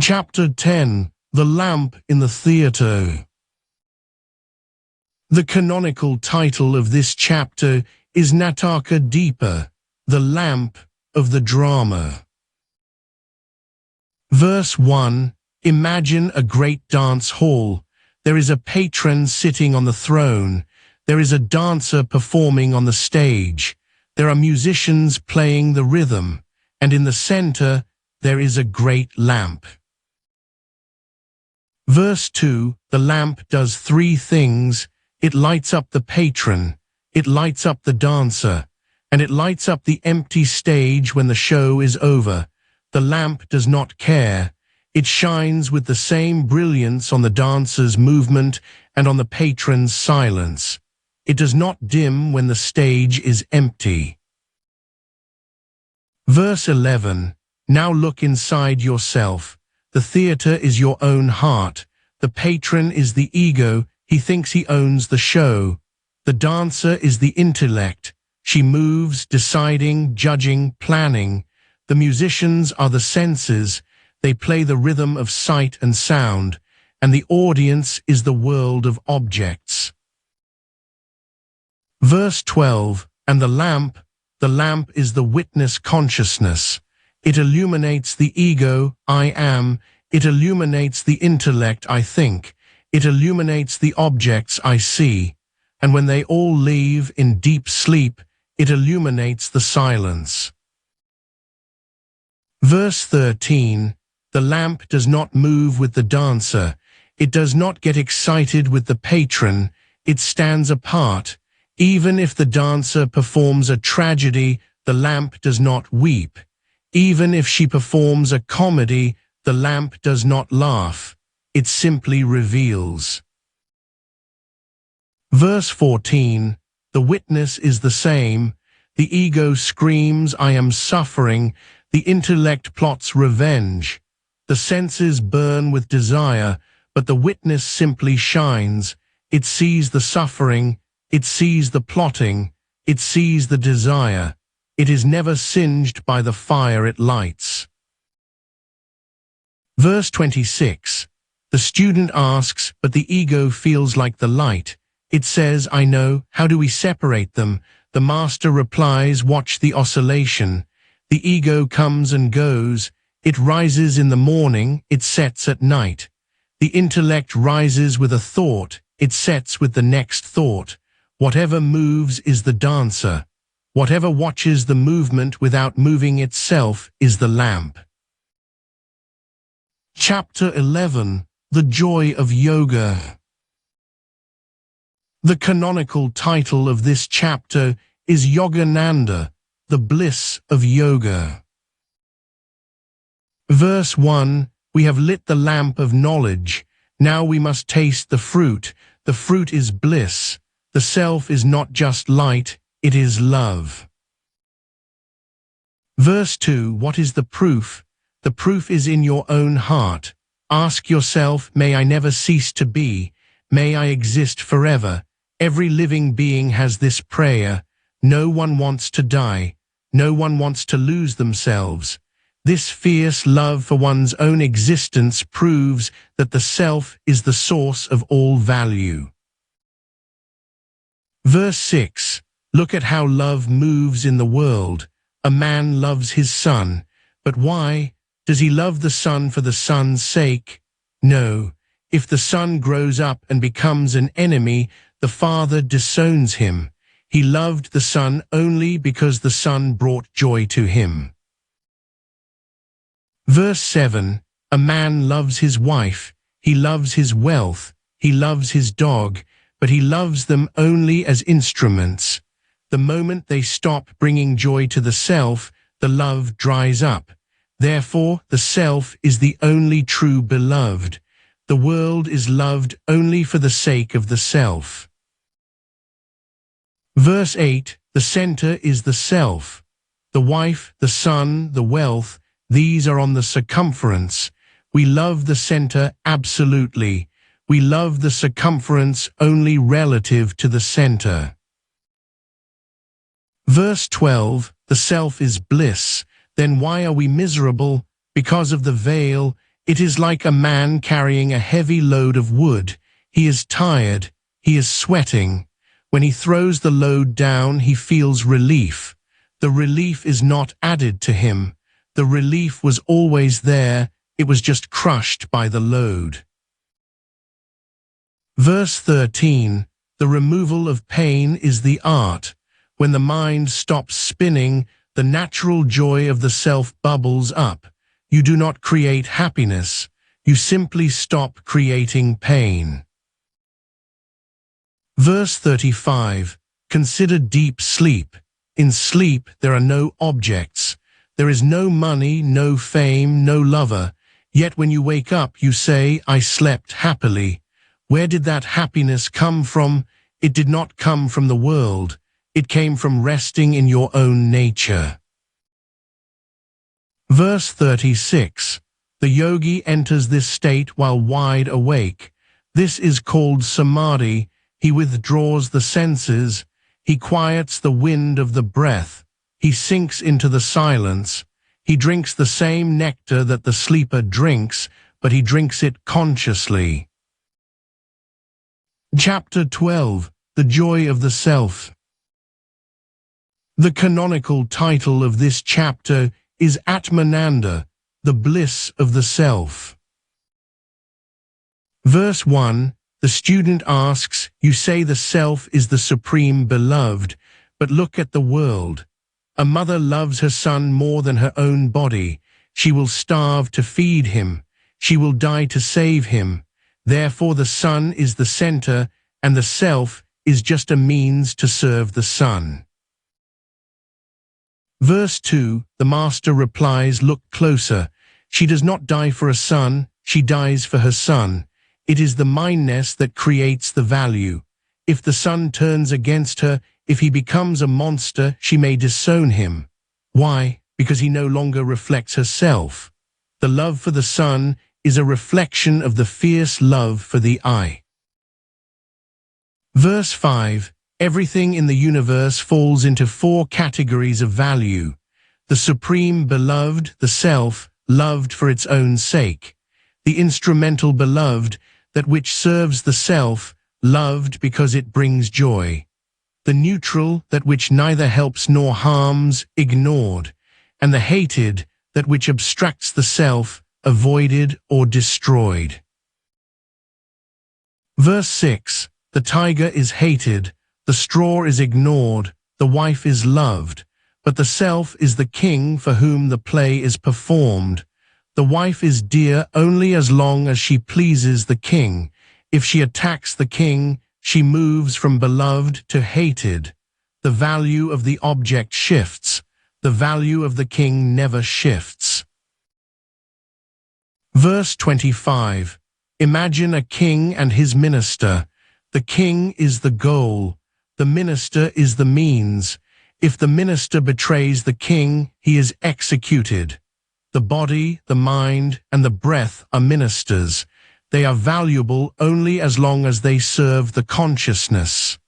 Chapter 10. The Lamp in the Theatre. The canonical title of this chapter is Nataka Deepa, the Lamp of the Drama. Verse 1. Imagine a great dance hall. There is a patron sitting on the throne. There is a dancer performing on the stage. There are musicians playing the rhythm. And in the center, there is a great lamp. Verse 2. The lamp does three things. It lights up the patron, it lights up the dancer, and it lights up the empty stage when the show is over. The lamp does not care. It shines with the same brilliance on the dancer's movement and on the patron's silence. It does not dim when the stage is empty. Verse 11. Now look inside yourself. The theater is your own heart. The patron is the ego. He thinks he owns the show. The dancer is the intellect. She moves, deciding, judging, planning. The musicians are the senses. They play the rhythm of sight and sound. And the audience is the world of objects. Verse 12. And the lamp is the witness consciousness. It illuminates the ego, I am. It illuminates the intellect, I think. It illuminates the objects I see, and when they all leave in deep sleep, it illuminates the silence. Verse 13. The lamp does not move with the dancer. It does not get excited with the patron. It stands apart. Even if the dancer performs a tragedy, the lamp does not weep. Even if she performs a comedy, the lamp does not laugh. It simply reveals. Verse 14. The witness is the same. The ego screams, I am suffering. The intellect plots revenge. The senses burn with desire, but the witness simply shines. It sees the suffering. It sees the plotting. It sees the desire. It is never singed by the fire it lights. Verse 26. The student asks, but the ego feels like the light. It says, I know, how do we separate them? The master replies, watch the oscillation. The ego comes and goes. It rises in the morning, it sets at night. The intellect rises with a thought, it sets with the next thought. Whatever moves is the dancer. Whatever watches the movement without moving itself is the lamp. Chapter 11. The Joy of Yoga. The canonical title of this chapter is Yogananda, the bliss of yoga. Verse 1. We have lit the lamp of knowledge. Now we must taste the fruit. The fruit is bliss. The self is not just light, it is love. Verse 2. What is the proof? The proof is in your own heart. Ask yourself, may I never cease to be? May I exist forever? Every living being has this prayer. No one wants to die. No one wants to lose themselves. This fierce love for one's own existence proves that the self is the source of all value. Verse 6. Look at how love moves in the world. A man loves his son. But why? Does he love the son for the son's sake? No. If the son grows up and becomes an enemy, the father disowns him. He loved the son only because the son brought joy to him. Verse 7. A man loves his wife, he loves his wealth, he loves his dog, but he loves them only as instruments. The moment they stop bringing joy to the self, the love dries up. Therefore, the self is the only true beloved. The world is loved only for the sake of the self. Verse 8. The center is the self. The wife, the son, the wealth, these are on the circumference. We love the center absolutely. We love the circumference only relative to the center. Verse 12. The self is bliss. Then why are we miserable? Because of the veil. It is like a man carrying a heavy load of wood. He is tired. He is sweating. When he throws the load down, he feels relief. The relief is not added to him. The relief was always there, it was just crushed by the load. Verse 13. The removal of pain is the art. When the mind stops spinning, the natural joy of the self bubbles up. You do not create happiness, you simply stop creating pain. Verse 35. Consider deep sleep. In sleep there are no objects. There is no money, no fame, no lover. Yet when you wake up, you say, I slept happily. Where did that happiness come from? It did not come from the world. It came from resting in your own nature. Verse 36. The yogi enters this state while wide awake. This is called samadhi. He withdraws the senses. He quiets the wind of the breath. He sinks into the silence. He drinks the same nectar that the sleeper drinks, but he drinks it consciously. Chapter 12. The Joy of the Self. The canonical title of this chapter is Atmananda, the bliss of the self. Verse 1. The student asks, you say the self is the supreme beloved, but look at the world. A mother loves her son more than her own body. She will starve to feed him. She will die to save him. Therefore the son is the center, and the self is just a means to serve the son. Verse 2. The master replies, look closer. She does not die for a son, she dies for her son. It is the mindness that creates the value. If the son turns against her, if he becomes a monster, she may disown him. Why? Because he no longer reflects herself. The love for the son is a reflection of the fierce love for the I. Verse 5. Everything in the universe falls into 4 categories of value. The supreme beloved, the self, loved for its own sake. The instrumental beloved, that which serves the self, loved because it brings joy. The neutral, that which neither helps nor harms, ignored. And the hated, that which abstracts the self, avoided or destroyed. Verse 6. The tiger is hated, the straw is ignored, the wife is loved, but the self is the king for whom the play is performed. The wife is dear only as long as she pleases the king. If she attacks the king, she moves from beloved to hated. The value of the object shifts. The value of the king never shifts. Verse 25. Imagine a king and his minister. The king is the goal. The minister is the means. If the minister betrays the king, he is executed. The body, the mind, and the breath are ministers. They are valuable only as long as they serve the consciousness.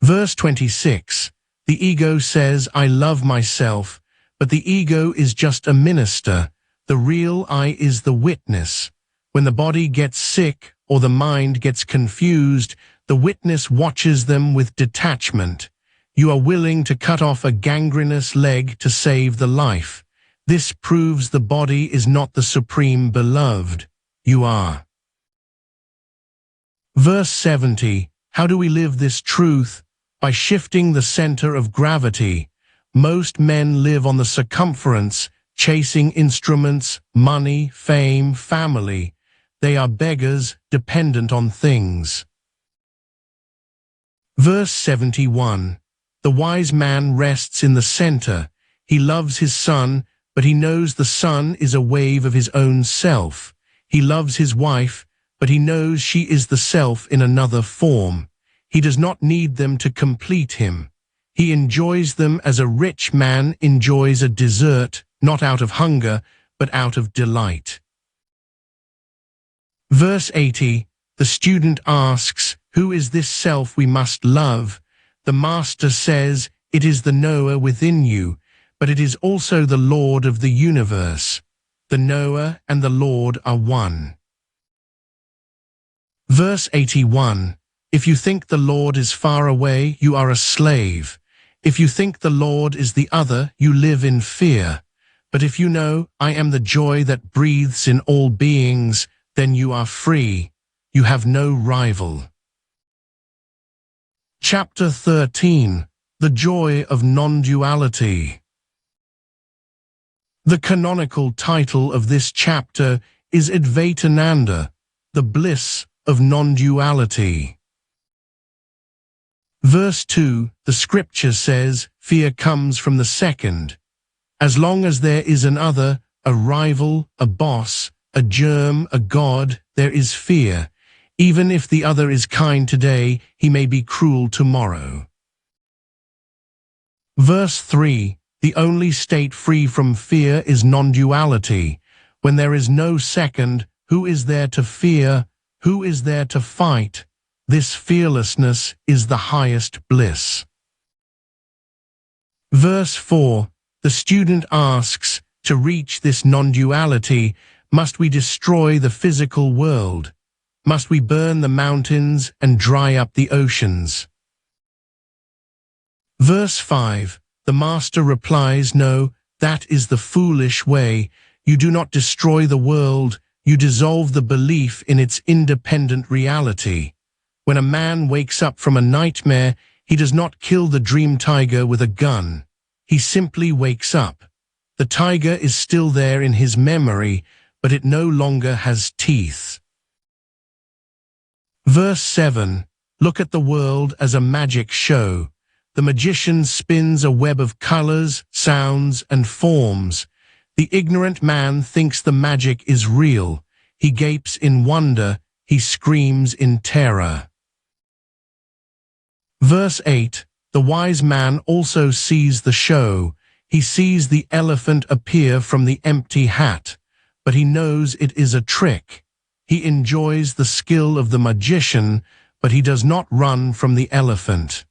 Verse 26. The ego says, I love myself, but the ego is just a minister. The real I is the witness. When the body gets sick or the mind gets confused, the witness watches them with detachment. You are willing to cut off a gangrenous leg to save the life. This proves the body is not the supreme beloved. You are. Verse 70. How do we live this truth? By shifting the center of gravity. Most men live on the circumference, chasing instruments, money, fame, family. They are beggars, dependent on things. Verse 71. The wise man rests in the center. He loves his son, but he knows the son is a wave of his own self. He loves his wife, but he knows she is the self in another form. He does not need them to complete him. He enjoys them as a rich man enjoys a dessert, not out of hunger, but out of delight. Verse 80. The student asks, who is this self we must love? The master says, it is the knower within you, but it is also the Lord of the universe. The knower and the Lord are one. Verse 81. If you think the Lord is far away, you are a slave. If you think the Lord is the other, you live in fear. But if you know, I am the joy that breathes in all beings, then you are free. You have no rival. Chapter 13. The Joy of Non-Duality. The canonical title of this chapter is Advaita Vedanta, the bliss of non-duality. Verse 2, the scripture says, fear comes from the second. As long as there is an other, a rival, a boss, a germ, a god, there is fear. Even if the other is kind today, he may be cruel tomorrow. Verse 3, the only state free from fear is non-duality. When there is no second, who is there to fear? Who is there to fight? This fearlessness is the highest bliss. Verse 4, the student asks, to reach this non-duality, must we destroy the physical world? Must we burn the mountains and dry up the oceans? Verse 5, the master replies, no, that is the foolish way. You do not destroy the world, you dissolve the belief in its independent reality. When a man wakes up from a nightmare, he does not kill the dream tiger with a gun. He simply wakes up. The tiger is still there in his memory, but it no longer has teeth. Verse 7, look at the world as a magic show. The magician spins a web of colors, sounds, and forms. The ignorant man thinks the magic is real. He gapes in wonder, he screams in terror. Verse 8, the wise man also sees the show. He sees the elephant appear from the empty hat, but he knows it is a trick. He enjoys the skill of the magician, but he does not run from the elephant.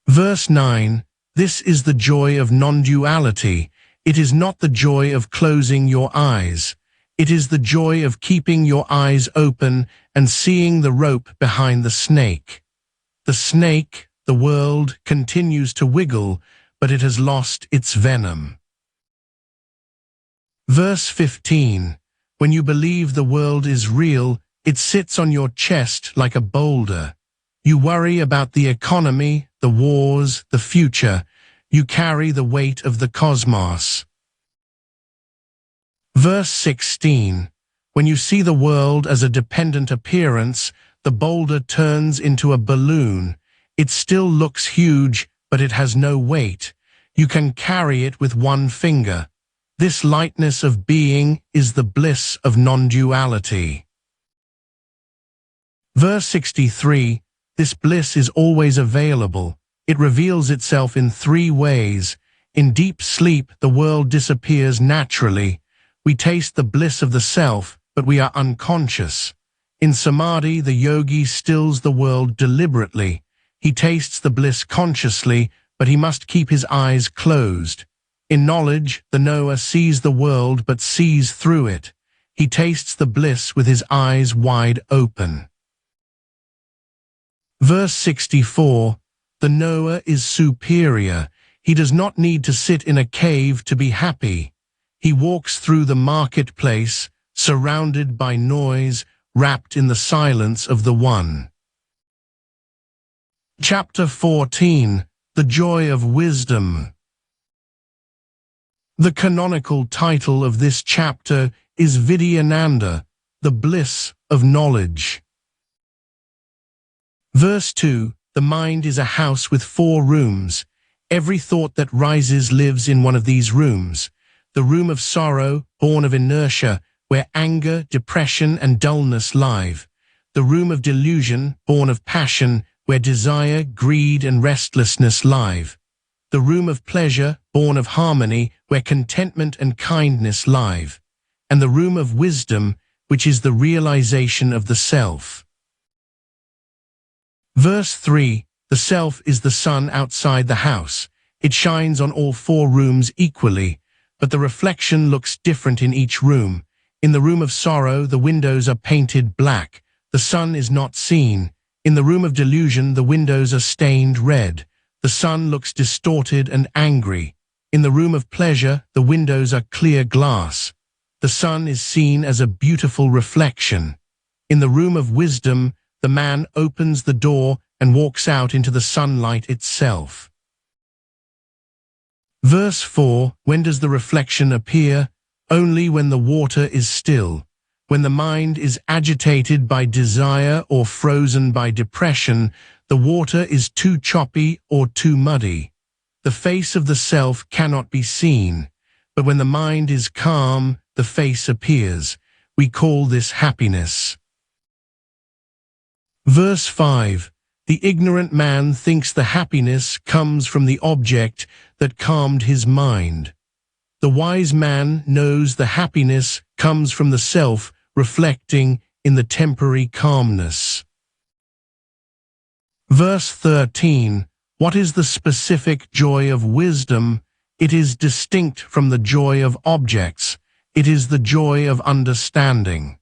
Verse 9, this is the joy of non-duality. It is not the joy of closing your eyes. It is the joy of keeping your eyes open and seeing the rope behind the snake. The snake, the world, continues to wiggle, but it has lost its venom. Verse 15, When you believe the world is real, it sits on your chest like a boulder. You worry about the economy, the wars, the future. You carry the weight of the cosmos. Verse 16. When you see the world as a dependent appearance, the boulder turns into a balloon. It still looks huge, but it has no weight. You can carry it with one finger. This lightness of being is the bliss of non-duality. Verse 63. This bliss is always available. It reveals itself in three ways. In deep sleep, the world disappears naturally. We taste the bliss of the self, but we are unconscious. In samadhi, the yogi stills the world deliberately. He tastes the bliss consciously, but he must keep his eyes closed. In knowledge, the knower sees the world but sees through it. He tastes the bliss with his eyes wide open. Verse 64. The knower is superior. He does not need to sit in a cave to be happy. He walks through the marketplace, surrounded by noise, wrapped in the silence of the One. Chapter 14. The Joy of Wisdom. The canonical title of this chapter is Vidyaranya, the Bliss of Knowledge. Verse 2. The mind is a house with 4 rooms. Every thought that rises lives in one of these rooms. The room of sorrow, born of inertia, where anger, depression, and dullness live. The room of delusion, born of passion, where desire, greed, and restlessness live. The room of pleasure, born of harmony, where contentment and kindness live. And the room of wisdom, which is the realization of the self. Verse 3. The self is the sun outside the house. It shines on all 4 rooms equally, but the reflection looks different in each room. In the room of sorrow, the windows are painted black. The sun is not seen. In the room of delusion, the windows are stained red. The sun looks distorted and angry. In the room of pleasure, the windows are clear glass. The sun is seen as a beautiful reflection. In the room of wisdom, the man opens the door and walks out into the sunlight itself. Verse 4. When does the reflection appear? Only when the water is still. When the mind is agitated by desire or frozen by depression, the water is too choppy or too muddy. The face of the self cannot be seen, but when the mind is calm, the face appears. We call this happiness. Verse 5. The ignorant man thinks the happiness comes from the object that calmed his mind. The wise man knows the happiness comes from the self reflecting in the temporary calmness. Verse 13. What is the specific joy of wisdom? It is distinct from the joy of objects. It is the joy of understanding.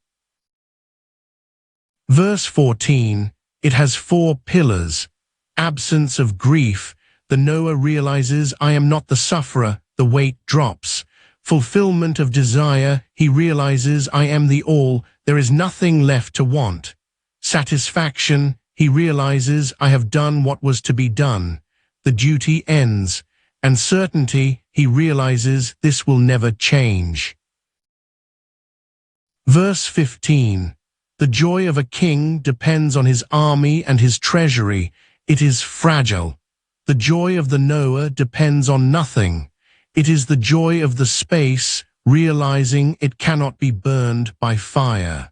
Verse 14. It has 4 pillars. Absence of grief. The knower realizes, I am not the sufferer. The weight drops. Fulfillment of desire. He realizes, I am the all. There is nothing left to want. Satisfaction. He realizes, I have done what was to be done. The duty ends. And certainty. He realizes, this will never change. Verse 15. The joy of a king depends on his army and his treasury. It is fragile. The joy of the knower depends on nothing. It is the joy of the space, realizing it cannot be burned by fire.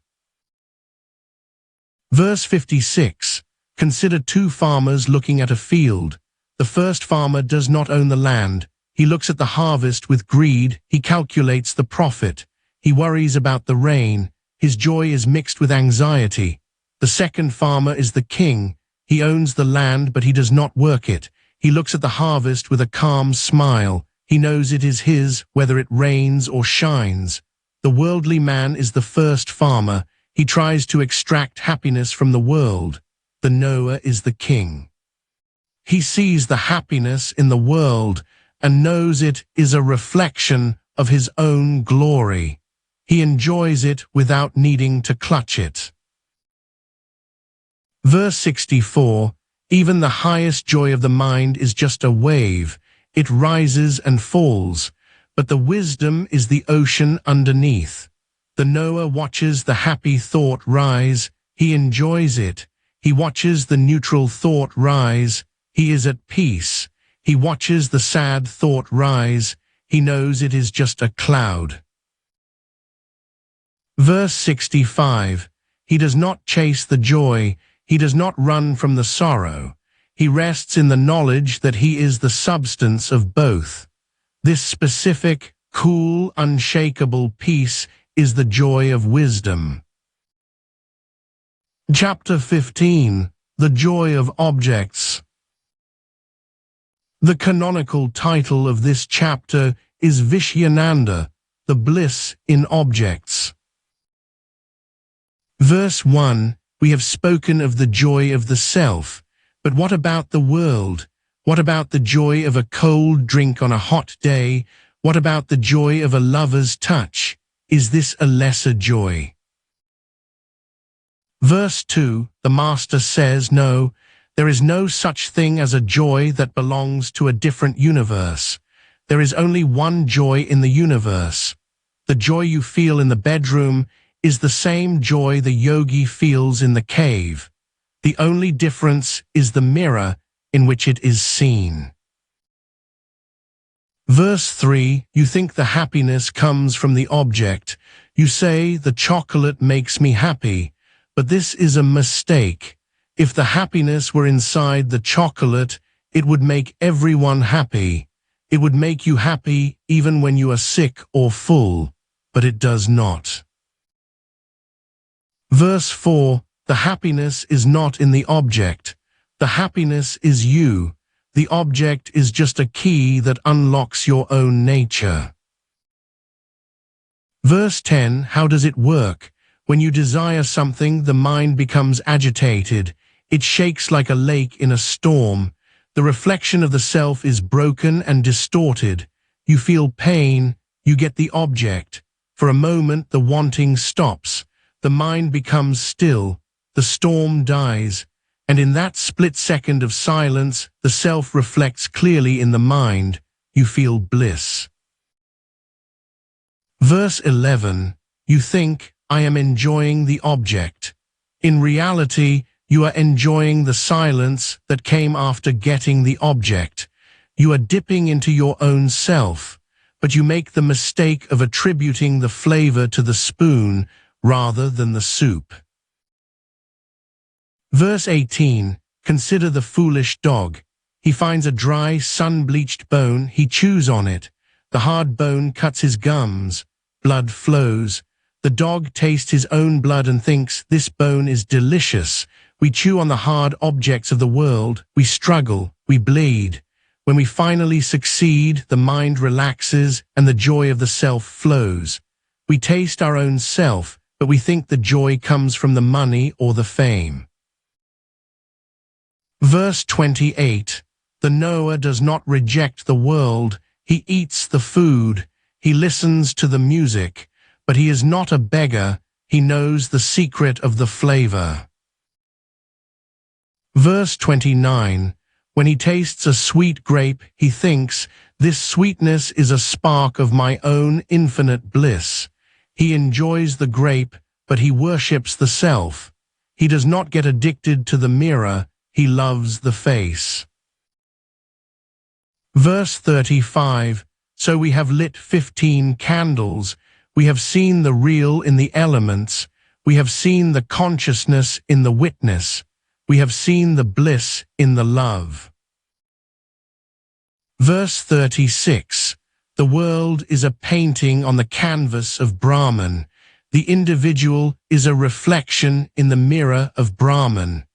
Verse 56. Consider 2 farmers looking at a field. The first farmer does not own the land. He looks at the harvest with greed. He calculates the profit. He worries about the rain. His joy is mixed with anxiety. The second farmer is the king. He owns the land, but he does not work it. He looks at the harvest with a calm smile. He knows it is his, whether it rains or shines. The worldly man is the first farmer. He tries to extract happiness from the world. The knower is the king. He sees the happiness in the world and knows it is a reflection of his own glory. He enjoys it without needing to clutch it. Verse 64, even the highest joy of the mind is just a wave. It rises and falls, but the wisdom is the ocean underneath. The knower watches the happy thought rise. He enjoys it. He watches the neutral thought rise. He is at peace. He watches the sad thought rise. He knows it is just a cloud. Verse 65, he does not chase the joy. He does not run from the sorrow. He rests in the knowledge that he is the substance of both. This specific, cool, unshakable peace is the joy of wisdom. Chapter 15, the joy of objects. The canonical title of this chapter is Vishyananda, the bliss in objects. Verse 1, we have spoken of the joy of the self, but what about the world? What about the joy of a cold drink on a hot day? What about the joy of a lover's touch? Is this a lesser joy? Verse 2, the Master says, no, there is no such thing as a joy that belongs to a different universe. There is only one joy in the universe. The joy you feel in the bedroom is the same joy the yogi feels in the cave. The only difference is the mirror in which it is seen. Verse 3, you think the happiness comes from the object. You say, the chocolate makes me happy, but this is a mistake. If the happiness were inside the chocolate, it would make everyone happy. It would make you happy even when you are sick or full, but it does not. Verse 4, the happiness is not in the object. The happiness is you. The object is just a key that unlocks your own nature. Verse 10, how does it work? When you desire something, the mind becomes agitated. It shakes like a lake in a storm. The reflection of the self is broken and distorted. You feel pain. You get the object. For a moment, the wanting stops. The mind becomes still. The storm dies. And in that split second of silence, the self reflects clearly in the mind. You feel bliss. Verse 11, you think, I am enjoying the object. In reality, you are enjoying the silence that came after getting the object. You are dipping into your own self, but you make the mistake of attributing the flavor to the spoon rather than the soup. Verse 18, consider the foolish dog. He finds a dry, sun-bleached bone, he chews on it. The hard bone cuts his gums. Blood flows. The dog tastes his own blood and thinks, this bone is delicious. We chew on the hard objects of the world. We struggle. We bleed. When we finally succeed, the mind relaxes and the joy of the self flows. We taste our own self, but we think the joy comes from the money or the fame. Verse 28, the knower does not reject the world. He eats the food. He listens to the music, but he is not a beggar. He knows the secret of the flavor. Verse 29, when he tastes a sweet grape, he thinks, this sweetness is a spark of my own infinite bliss. He enjoys the grape, but he worships the self. He does not get addicted to the mirror. He loves the face. Verse 35, so we have lit 15 candles. We have seen the real in the elements. We have seen the consciousness in the witness. We have seen the bliss in the love. Verse 36, the world is a painting on the canvas of Brahman. The individual is a reflection in the mirror of Brahman.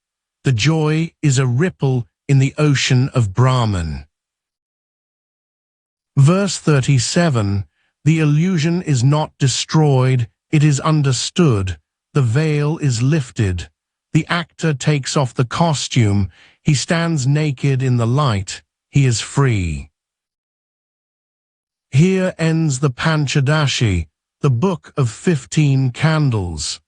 The joy is a ripple in the ocean of Brahman. Verse 37, the illusion is not destroyed, it is understood. The veil is lifted. The actor takes off the costume. He stands naked in the light. He is free. Here ends the Panchadashi, The Book of 15 Candles.